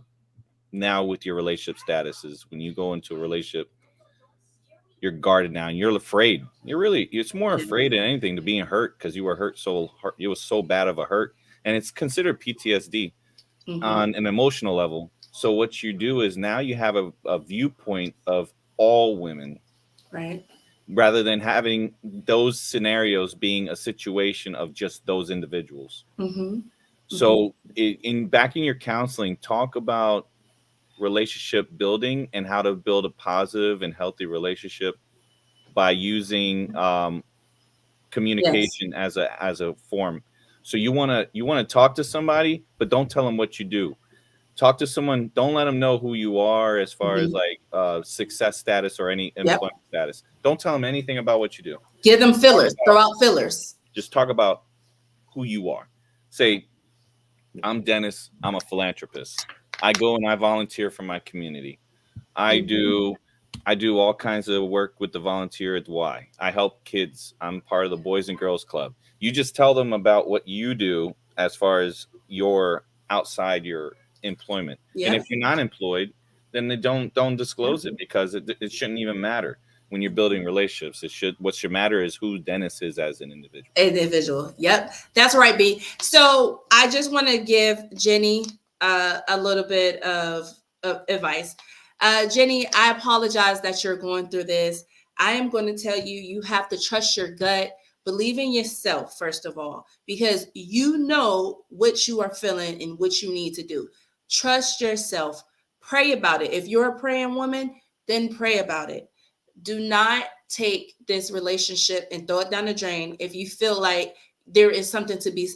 now with your relationship statuses when you go into a relationship you're guarded now and you're afraid. It's more Yeah. afraid than anything to being hurt because you were hurt so hard. It was so bad of a hurt. And it's considered PTSD Mhm. on an emotional level. So what you do is now you have a viewpoint of all women Right. rather than having those scenarios being a situation of just those individuals. Mhm. So in backing your counseling, talk about relationship building and how to build a positive and healthy relationship by using Yes. communication as a form. So you want to talk to somebody, but don't tell them what you do. Talk to someone. Don't let them know who you are as far as Mhm. like success status or any Yep. employment status. Don't tell them anything about what you do. Give them Talk fillers. Throw about out fillers. just talk about who you are. Say, I'm Dennis. I'm a philanthropist. I go and I volunteer for my community. I Mhm. do I do all kinds of work with the volunteer at Y. I help kids. I'm part of the Boys and Girls Club. You just tell them about what you do as far as your outside your employment. And if Yep. you're not employed, then they don't disclose it because it shouldn't even matter when you're building relationships. It should what should matter is who Dennis is as an individual. Individual. Yep. That's right, B. So I just want to give Jenny a little bit of advice. Jenny, I apologize that you're going through this. I am going to tell you, you have to trust your gut. Believe in yourself, first of all, because you know what you are feeling and what you need to do. Trust yourself. Pray about it. If you're a praying woman, then pray about it. Do not take this relationship and throw it down the drain if you feel like there is something to be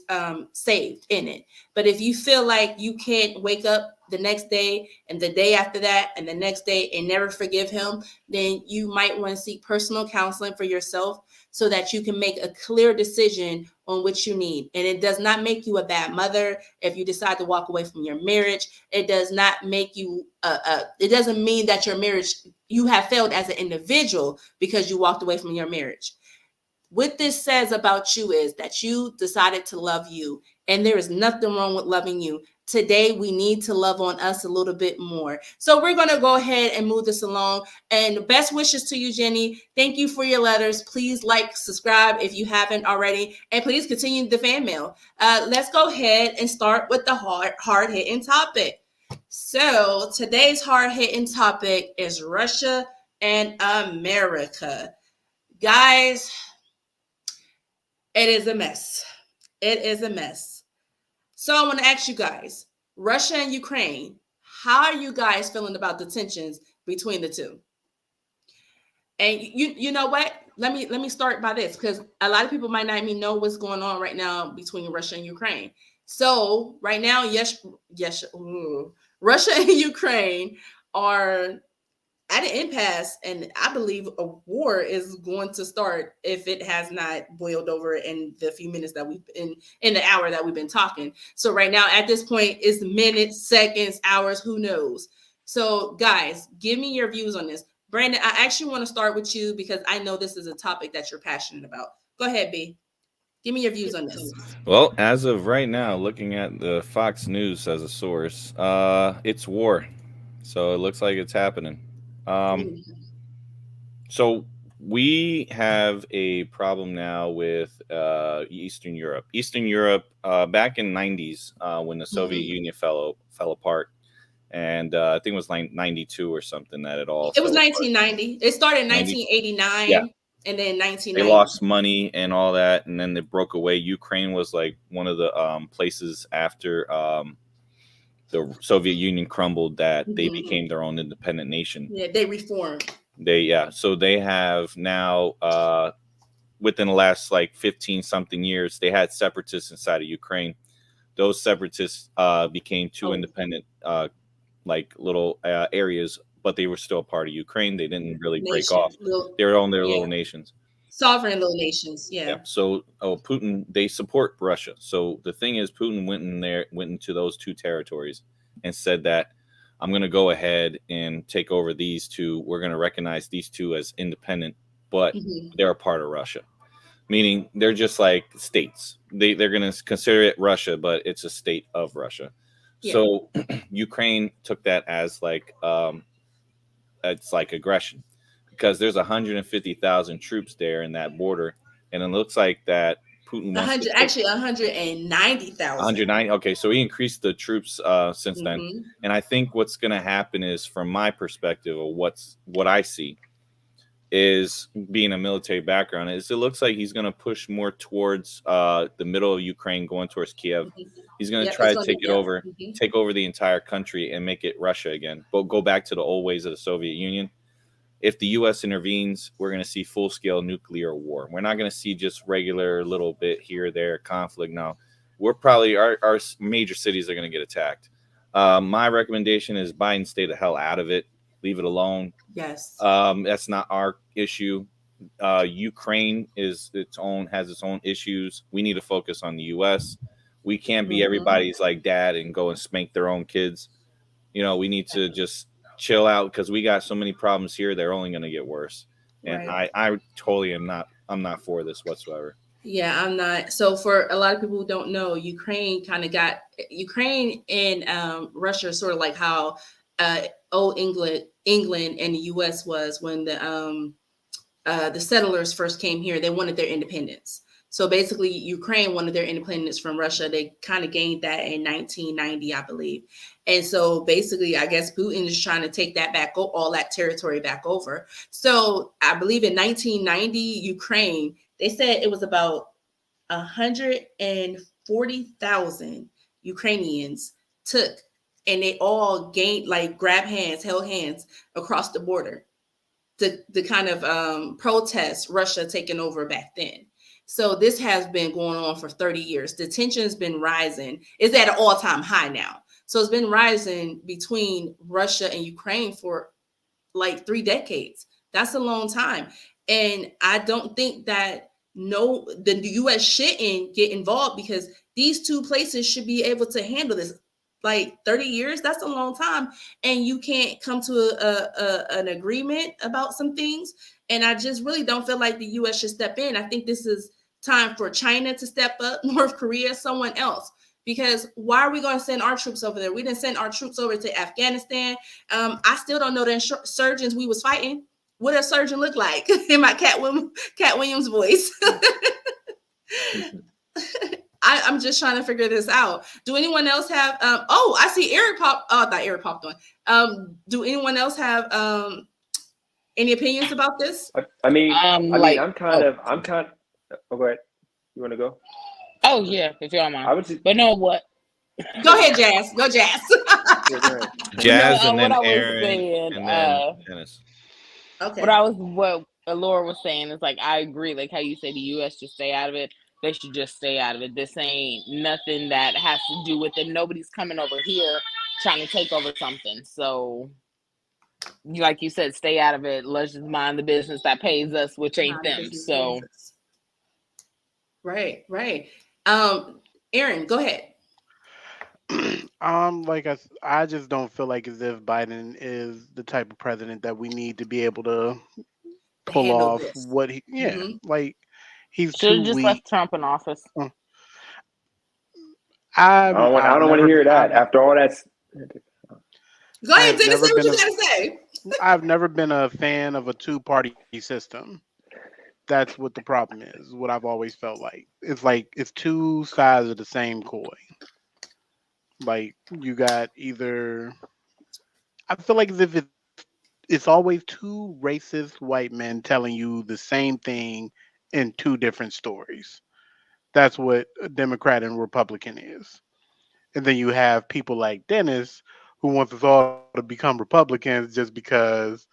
saved in it. But if you feel like you can't wake up the next day and the day after that and the next day and never forgive him, then you might want to seek personal counseling for yourself so that you can make a clear decision on what you need. And it does not make you a bad mother if you decide to walk away from your marriage. It does not make you it doesn't mean that your marriage, you have failed as an individual because you walked away from your marriage. What this says about you is that you decided to love you, and there is nothing wrong with loving you. Today, we need to love on us a little bit more. So, we're going to go ahead and move this along. And best wishes to you, Jenny. Thank you for your letters. Please like, subscribe if you haven't already, and please continue the fan mail. Let's go ahead and start with the hard hitting topic. So, today's hard hitting topic is Russia and America. Guys, it is a mess. It is a mess. So I want to ask you guys, Russia and Ukraine, how are you guys feeling about the tensions between the two? And you know what? Let me start by this because a lot of people might not even know what's going on right now between Russia and Ukraine. So right now, Russia and Ukraine are at an impasse, and I believe a war is going to start if it has not boiled over in the few minutes that we've been in the hour that we've been talking. So right now, at this point, it's minutes, seconds, hours, who knows? So guys, give me your views on this. Brandon, I actually want to start with you because I know this is a topic that you're passionate about. Go ahead, B. Give me your views on this. Well, as of right now, looking at the Fox News as a source, it's war. So it looks like it's happening. Um, so we have a problem now with Eastern Europe. Eastern Europe, back in '90s, when the Soviet Union fell apart, and I think it was like '92 or something that it all It was fell apart. 1990. It started in 90, 1989, yeah, and then they 1990. lost money and all that, and then they broke away. Ukraine was like one of the places after the Soviet Union crumbled that they became their own independent nation. Yeah, they reformed. So they have now within the last like 15 something years, they had separatists inside of Ukraine. Those separatists became two independent like little areas, but they were still part of Ukraine. They didn't really break off. They were on their little nations. Sovereign little nations, yeah. Yep. So, Putin, they support Russia. So the thing is, Putin went into those two territories and said that I'm going to go ahead and take over these two. We're going to recognize these two as independent, but they're a part of Russia, meaning they're just like states. They're going to consider it Russia, but it's a state of Russia. Yeah. So Ukraine took that as like it's like aggression. Because there's 150,000 troops there in that border, and it looks like that Putin wants 190,000. 190. Okay, so he increased the troops since then, and I think what's going to happen is, from my perspective, of what I see is being a military background, is it looks like he's going to push more towards the middle of Ukraine, going towards Kiev. He's going to try to take over the entire country and make it Russia again, but go back to the old ways of the Soviet Union. If the U.S. intervenes, we're going to see full-scale nuclear war. We're not going to see just regular little bit here or there conflict. No, we're probably our major cities are going to get attacked. My recommendation is Biden stay the hell out of it. Leave it alone. Yes. That's not our issue. Ukraine has its own issues. We need to focus on the U.S. We can't be everybody's like dad and go and spank their own kids. We need to just chill out because we got so many problems here. They're only going to get worse. And Right. I totally am not. I'm not for this whatsoever. Yeah, I'm not. So for a lot of people who don't know, Ukraine and Russia are sort of like how old England and the U.S. was when the settlers first came here. They wanted their independence. So basically, Ukraine wanted their independence from Russia. They kind of gained that in 1990, I believe. And so basically, I guess Putin is trying to take that back, all that territory back over. So I believe in 1990, Ukraine, they said it was about 140,000 Ukrainians took, and they all gained, like, held hands across the border to kind of protest Russia taking over back then. So this has been going on for 30 years. The tension's been rising. It's at an all-time high now. So it's been rising between Russia and Ukraine for like 3 decades. That's a long time. And I don't think that the US shouldn't get involved, because these two places should be able to handle this. Like 30 years, that's a long time. And you can't come to an agreement about some things. And I just really don't feel like the US should step in. I think this is time for China to step up, North Korea, someone else. Because why are we going to send our troops over there? We didn't send our troops over to Afghanistan. I still don't know the surgeons we was fighting. What does a surgeon look like? In my Cat Williams voice. I'm just trying to figure this out. Do anyone else have? I see Eric pop. Oh, I thought Eric popped on. Do anyone else have any opinions about this? I mean, like, I'm kind of. Oh, go ahead. You want to go? Oh yeah, if you don't mind. I would just, But no, what? Go ahead, Jazz. Go, Jazz. yeah, go ahead. Jazz, No, and then what I was Aaron, saying, and then Dennis. Okay. what Laura was saying is, like, I agree. Like how you say the U.S. should stay out of it. They should just stay out of it. This ain't nothing that has to do with them. Nobody's coming over here trying to take over something. So, like you said, stay out of it. Let's just mind the business that pays us, which ain't them. So, right. Aaron, go ahead. Like I just don't feel like as if Biden is the type of president that we need to be able to pull Handle off this. what he. Yeah, like he's should have too just weak. left Trump in office. I don't want to hear that. After all that's. Go ahead, Dennis. Say what you gotta say. I've never been a fan of a two-party system. That's what the problem is. What I've always felt like. It's two sides of the same coin. Like you got either. I feel like as if it's always two racist white men telling you the same thing in two different stories. That's what a Democrat and Republican is. And then you have people like Dennis who wants us all to become Republicans just because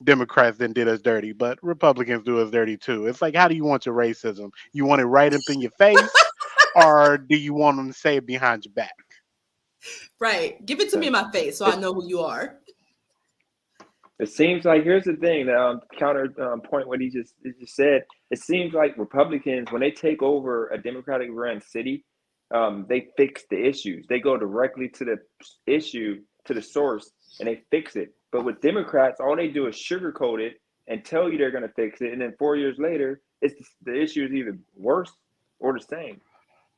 Democrats then did us dirty, but Republicans do us dirty too. It's like, how do you want your racism? You want it right up in your face, or do you want them to say it behind your back? Right. Give it to me in my face so I know who you are. It seems like, here's the thing, point what he just said. It seems like Republicans, when they take over a Democratic run city, they fix the issues. They go directly to the issue, to the source, and they fix it. But with Democrats, all they do is sugarcoat it and tell you they're going to fix it, and then 4 years later, the issue is either worse or the same.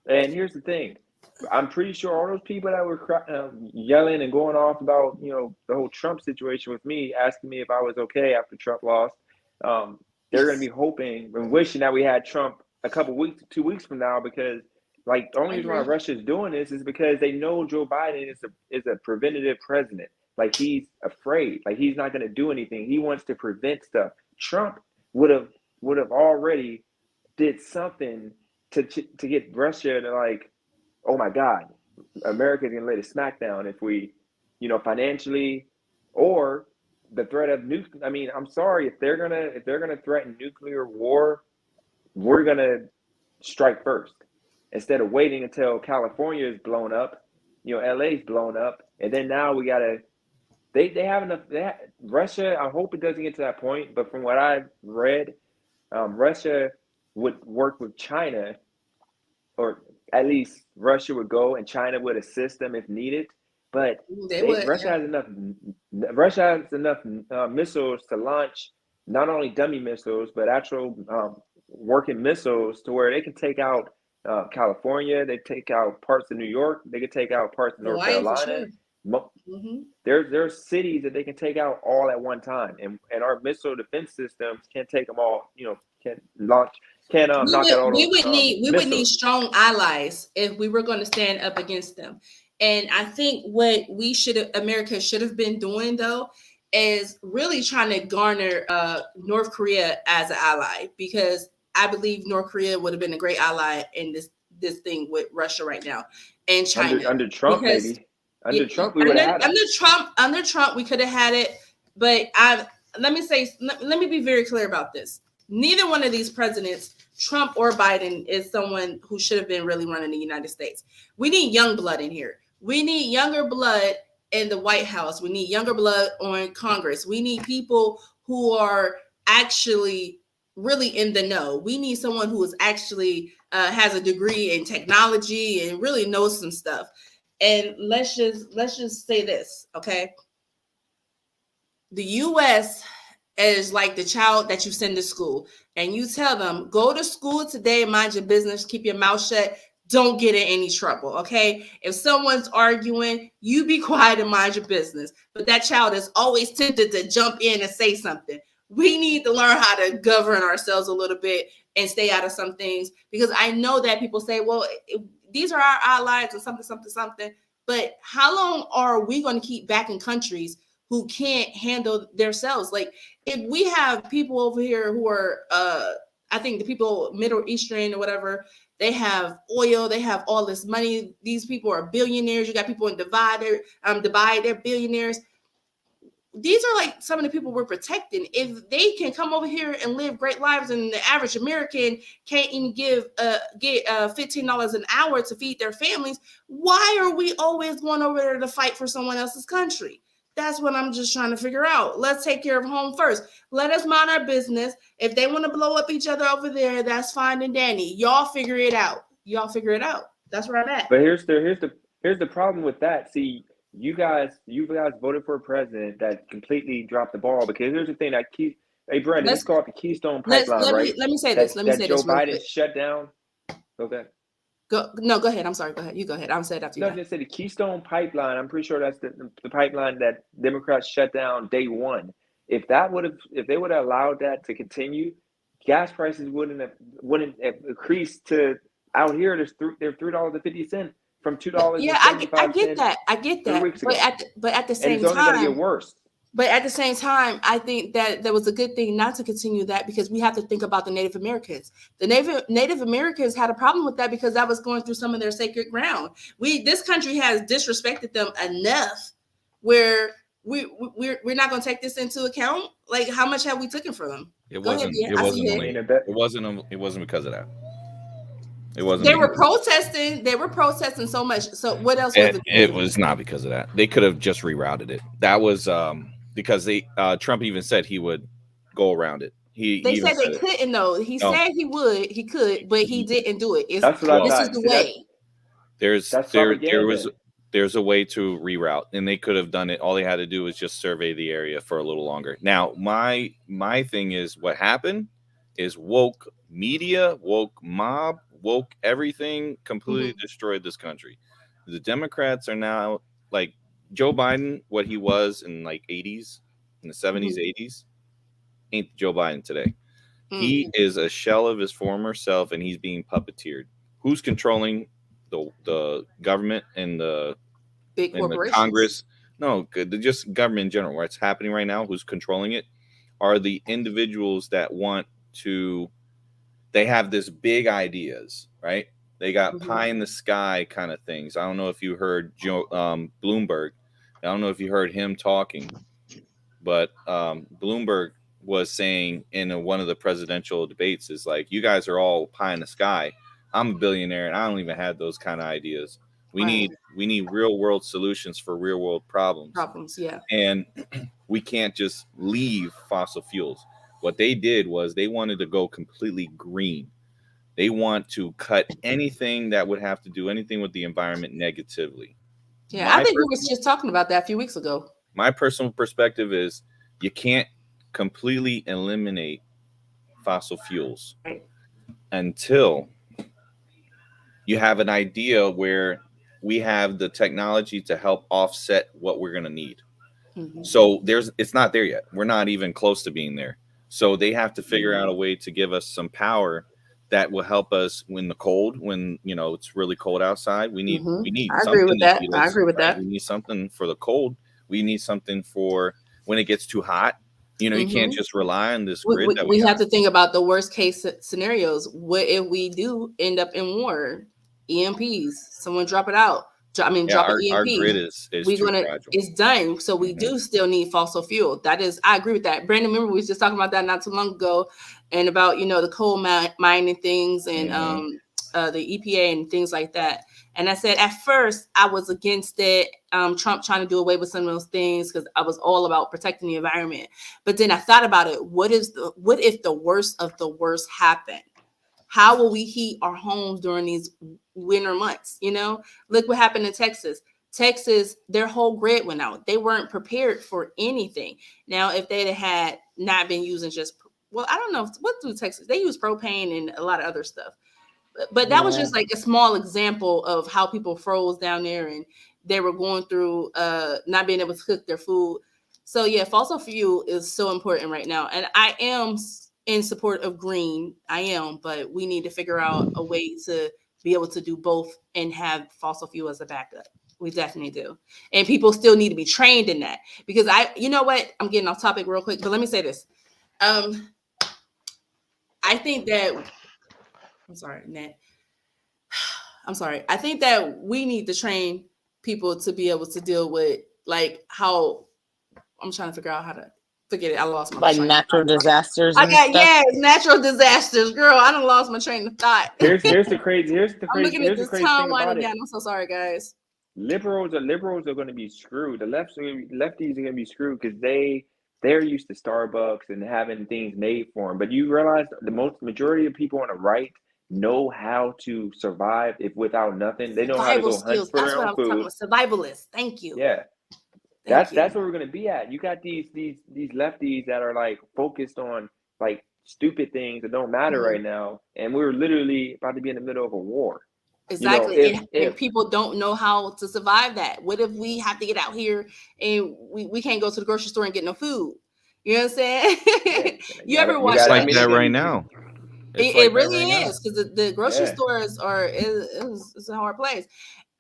And here's the thing. I'm pretty sure all those people that were yelling and going off about, the whole Trump situation with me, asking me if I was okay after Trump lost, they're going to be hoping and wishing that we had Trump a couple weeks, 2 weeks from now, because like the only reason why Russia is doing this is because they know Joe Biden is a preventative president. Like he's afraid, like he's not going to do anything. He wants to prevent stuff. Trump would have already did something to get Russia to, like, oh my God, America's gonna lay the smackdown if we, financially, or the threat of nuclear. I mean, I'm sorry, if they're gonna threaten nuclear war, we're gonna strike first instead of waiting until California is blown up, LA's blown up, and then now we gotta. They have enough. Russia. I hope it doesn't get to that point, but from what I've read, Russia would work with China, or at least Russia would go and China would assist them if needed, but They would. Russia Yeah. has enough. Russia has enough missiles to launch not only dummy missiles but actual working missiles to where they can take out California. They take out parts of New York. They can take out parts of North Hawaii for Carolina. sure. Hmm. There's cities that they can take out all at one time, and our missile defense systems can't take them all. Can launch, can knock out all those We would need missiles. strong allies if we were going to stand up against them. And I think what America should have been doing though is really trying to garner North Korea as an ally, because I believe North Korea would have been a great ally in this thing with Russia right now and China. Under Trump, Because maybe under Trump we would have had it. under Trump we could have had it, but let me be very clear about this. Neither one of these presidents, Trump or Biden, is someone who should have been really running the United States. We need young blood in here. We need younger blood in the White House. We need younger blood on Congress. We need people who are actually really in the know. We need someone who is actually has a degree in technology and really knows some stuff. And let's just say this, okay? The U.S. is like the child that you send to school and you tell them, go to school today, mind your business, keep your mouth shut, don't get in any trouble, okay? If someone's arguing, you be quiet and mind your business. But that child is always tempted to jump in and say something. We need to learn how to govern ourselves a little bit and stay out of some things, because I know that people say, well, these are our allies and something. But how long are we going to keep backing countries who can't handle themselves? Like, if we have people over here who are, I think the people Middle Eastern or whatever, they have oil, they have all this money. These people are billionaires. You got people in Dubai, they're billionaires. These are like some of the people we're protecting. If they can come over here and live great lives, and the average American can't even get $15 an hour to feed their families, why are we always going over there to fight for someone else's country? That's what I'm just trying to figure out. Let's take care of home first. Let us mind our business. If they want to blow up each other over there, that's fine and dandy. Y'all figure it out. That's where I'm at. But here's the problem with that. See, you guys voted for a president that completely dropped the ball, because here's the thing that hey Brandon, it's called the Keystone Pipeline, right? Let me say this. Let me say Joe this real Biden quick. shut down. Okay. Go ahead. I'm sorry. Go ahead. You go ahead. I'm saying after you. No, just say the Keystone Pipeline. I'm pretty sure that's the pipeline that Democrats shut down day one. If they would have allowed that to continue, gas prices wouldn't have increased to out here. They're $3.50 from $2.75. Yeah, I get that. 3 weeks ago. But at the And same it's only going to time, get worse. But at the same time, I think that there was a good thing not to continue that, because we have to think about the Native Americans. The Native Americans had a problem with that because that was going through some of their sacred ground. This country has disrespected them enough where we're not going to take this into account. Like, how much have we taken from them? It wasn't because of that. It wasn't. They were protesting. They were protesting so much. So what else was it? It was not because of that. They could have just rerouted it. That was because Trump even said he would go around it. They said they couldn't though. He said he could, but he didn't do it. That's what I thought. This is the way. There's a way to reroute, and they could have done it. All they had to do was just survey the area for a little longer. Now, my thing is, what happened is woke media, woke mob, woke everything completely destroyed this country. The Democrats are now like Joe Biden, what he was in like 80s, in the 70s, 80s, ain't Joe Biden today. He is a shell of his former self, and he's being puppeteered. Who's controlling the government and the big corporations? The Congress? No, just government in general. What's happening right now, who's controlling it, are the individuals that want to. They have this big ideas, right? They got pie in the sky kind of things. I don't know if you heard Bloomberg. I don't know if you heard him talking, but Bloomberg was saying in one of the presidential debates is like, you guys are all pie in the sky. I'm a billionaire and I don't even have those kind of ideas. We need real world solutions for real world problems. Yeah. And we can't just leave fossil fuels. What they did was they wanted to go completely green. They want to cut anything that would have to do anything with the environment negatively. Yeah, I think we was just talking about that a few weeks ago. My personal perspective is you can't completely eliminate fossil fuels Right. until you have an idea where we have the technology to help offset what we're going to need. Mhm. So it's not there yet. We're not even close to being there. So they have to figure out a way to give us some power that will help us when it's really cold outside. We need I something agree with to that. heat I us, agree with right? that. We need something for the cold. We need something for when it gets too hot. You can't just rely on this grid that We we have to think about the worst case scenarios. What if we do end up in war? EMPs, someone drop it out. Drop an our EMP. grid is too fragile. It's done. So we do still need fossil fuel. I agree with that. Brandon, remember we was just talking about that not too long ago, and about the coal mining things and the EPA and things like that. And I said at first I was against it. Trump trying to do away with some of those things because I was all about protecting the environment. But then I thought about it. What if the worst of the worst happened? How will we heat our homes during these winter months? Look what happened in Texas. Texas, their whole grid went out. They weren't prepared for anything. Now, if they'd had not been using I don't know what do Texas. They use propane and a lot of other stuff. But that was just like a small example of how people froze down there and they were going through not being able to cook their food. So yeah, fossil fuel is so important right now. And I am in support of green. I am, but we need to figure out a way to be able to do both and have fossil fuel as a backup. We definitely do. And people still need to be trained in that because I'm getting off topic real quick, but let me say this. I think that I'm sorry, Nat. I'm sorry. I think that we need to train people to be able to deal with how I'm trying to figure out how to forget it. I lost my train natural disasters. Natural disasters, girl. I done lost my train of thought. Here's the crazy. I'm looking at this town winding down. I'm so sorry, guys. Liberals are going to be screwed. The lefties are going to be screwed because they're used to Starbucks and having things made for them. But you realize the majority of people on the right know how to survive without nothing. They know how to go hunt for their own food. Survivalists. Thank you. Yeah. That's where we're gonna be at. You got these lefties that are focused on stupid things that don't matter right now, and we're literally about to be in the middle of a war. Exactly. If people don't know how to survive that, what if we have to get out here and we can't go to the grocery store and get no food? You know what I'm saying? You ever watch that right now? It really is because the grocery stores it's a hard place.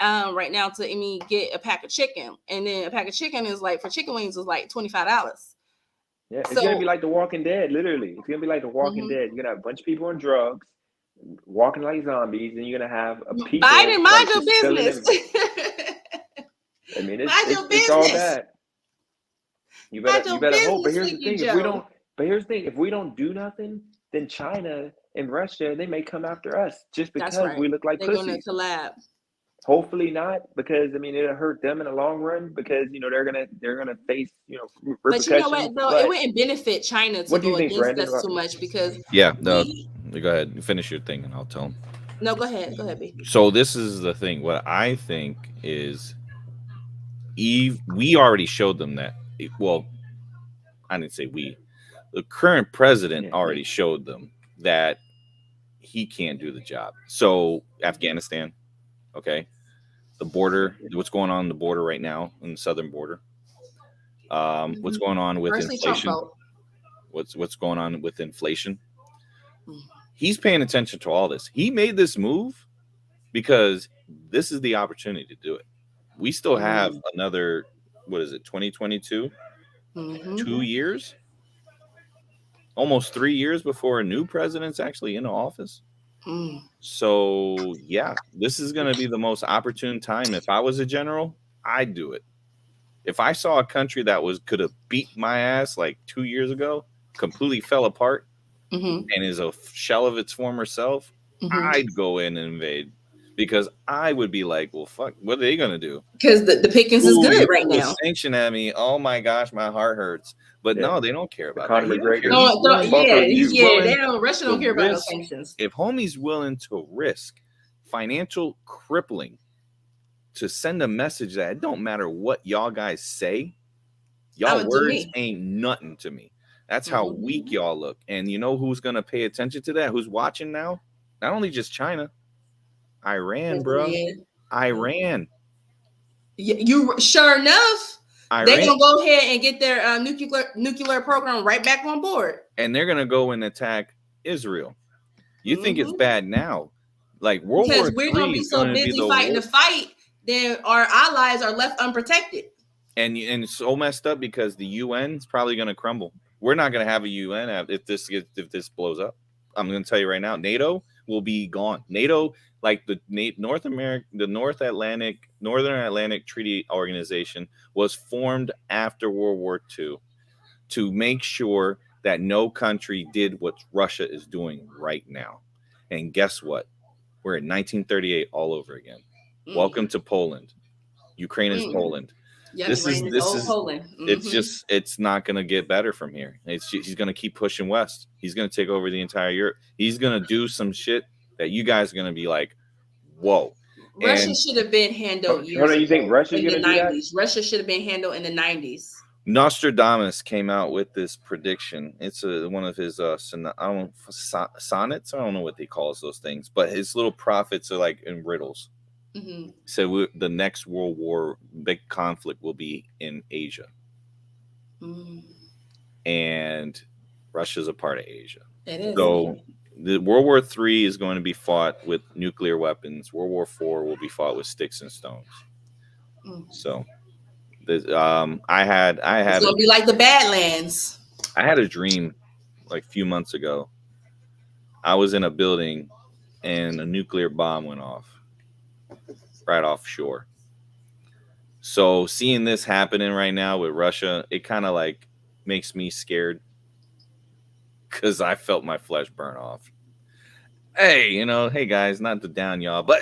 Right now to get a pack of chicken, and then a pack of chicken is for chicken wings is $25. Yeah, it's gonna be like The Walking Dead, literally. It's gonna be like The Walking Dead. You're gonna have a bunch of people on drugs, walking like zombies, and you're gonna have a people. Biden, mind your business. I mean, it's all that. You better hope. But here's the thing: if we don't do nothing, then China and Russia, they may come after us just because we look like pussies. They're gonna collab. Hopefully not, because it'll hurt them in the long run because they're gonna face repercussions. But you know what though, it wouldn't benefit China to go against us too much because go ahead, you finish your thing and I'll tell them. No, go ahead, B. So this is the thing. What I think is, we already showed them that. Well, I didn't say we. The current president already showed them that he can't do the job. So Afghanistan. Okay, the border, what's going on the border right now in the southern border? What's going on with inflation? What's going on with inflation? He's paying attention to all this. He made this move because this is the opportunity to do it. We still have another, 2022? 2 years? Almost 3 years before a new president's actually in office. So yeah, this is going to be the most opportune time. If I was a general, I'd do it. If I saw a country that could have beat my ass 2 years ago, completely fell apart, and is a shell of its former self, I'd go in and invade because I would be like, well, fuck, what are they going to do? Because the pickings is good right now. Sanction at me. Oh my gosh, my heart hurts. But no, they don't care about that. Russia don't care about those sanctions. If homie's willing to risk financial crippling to send a message that it don't matter what y'all guys say, I y'all would do words me. ain't nothing to me. That's how weak y'all look. And you know who's gonna pay attention to that? Who's watching now? Not only just China, Iran, bro. Yeah. Iran. You sure enough, they're Iran. gonna go ahead and get their nuclear program right back on board. And they're gonna go and attack Israel. You think it's bad now? Like World Because War we're III gonna be is so going to be busy the fighting war. the fight, then our allies are left unprotected. And it's so messed up because the UN is probably going to crumble. We're not going to have a UN if this blows up. I'm going to tell you right now, NATO will be gone. NATO, like the Northern Atlantic Treaty Organization, was formed after World War II to make sure that no country did what Russia is doing right now. And guess what? We're in 1938 all over again. Welcome to Poland. Ukraine is Poland. Yep, This is Poland. It's not going to get better from here. He's going to keep pushing west. He's going to take over the entire Europe. He's going to do some shit that you guys are going to be like, whoa. Russia should have been handled years ago. You think Russia's in the going to do 90s? Russia should have been handled in the 90s. Nostradamus came out with this prediction. It's one of his sonnets. I don't know what he calls those things, but his little prophets are like in riddles. So the next World War, big conflict will be in Asia, and Russia's a part of Asia. It is. So the World War III is going to be fought with nuclear weapons. World War IV will be fought with sticks and stones. So. I had it's gonna be like the Badlands. I had a dream like a few months ago. I was in a building and a nuclear bomb went off right offshore. So seeing this happening right now with Russia, it kind of like makes me scared because I felt my flesh burn off. Hey, hey guys, not to down y'all, but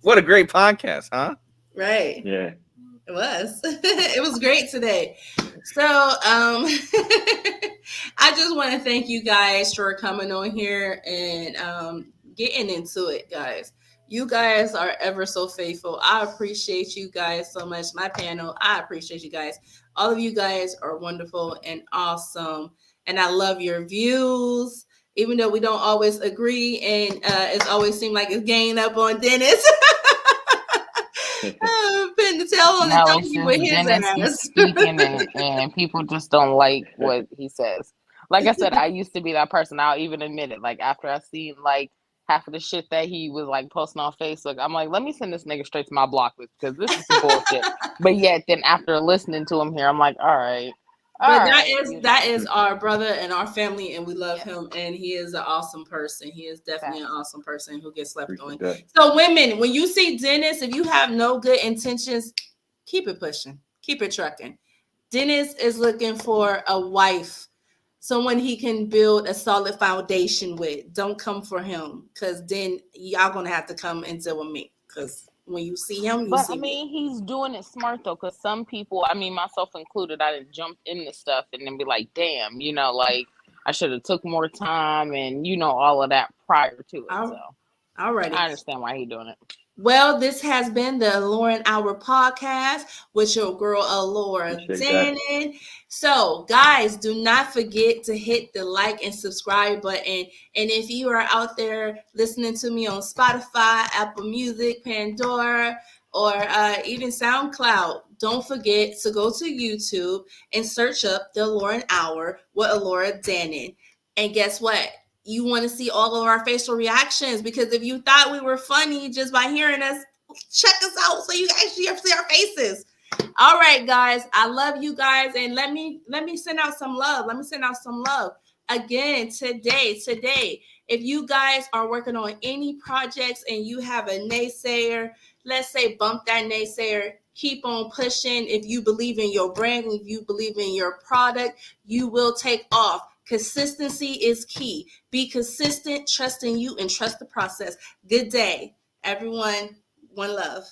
what a great podcast, huh? Right. Yeah. It was. It was great today. So I just want to thank you guys for coming on here and getting into it, guys. You guys are ever so faithful. I appreciate you guys so much. My panel, I appreciate you guys. All of you guys are wonderful and awesome. And I love your views, even though we don't always agree. And it's always seemed like it's ganging up on Dennis. Putting the tail on the donkey with his ass. Speaking and people just don't like what he says. Like I said, I used to be that person. I'll even admit it. Like after I seen like half of the shit that he was like posting on Facebook, I'm like, let me send this nigga straight to my block list because this is some bullshit. But yet, then after listening to him here, I'm like, all right. But that is our brother and our family, and we love him, and he is an awesome person. He is definitely an awesome person who gets slept on. So women, when you see Dennis, if you have no good intentions, keep it pushing, keep it trucking. Dennis is looking for a wife, someone he can build a solid foundation with. Don't come for him, because then y'all gonna have to come and deal with me, because when you see him, you see me. He's doing it smart though, because some people, myself included, I didn't jump into stuff and then be like, damn, like I should have took more time and all of that prior to it. So alrighty. I understand why he's doing it. Well, this has been the Lauren Hour podcast with your girl Allura Dannon. So, guys, do not forget to hit the like and subscribe button. And if you are out there listening to me on Spotify, Apple Music, Pandora, or even SoundCloud, don't forget to go to YouTube and search up the Lauren Hour with Allura Dannon. And guess what? You want to see all of our facial reactions, because if you thought we were funny just by hearing us, check us out so you actually have to see our faces. All right, guys, I love you guys, and let me send out some love. Again today. If you guys are working on any projects and you have a naysayer, let's say bump that naysayer. Keep on pushing. If you believe in your brand, if you believe in your product, you will take off. Consistency is key. Be consistent, trust in you, and trust the process. Good day, everyone. One love.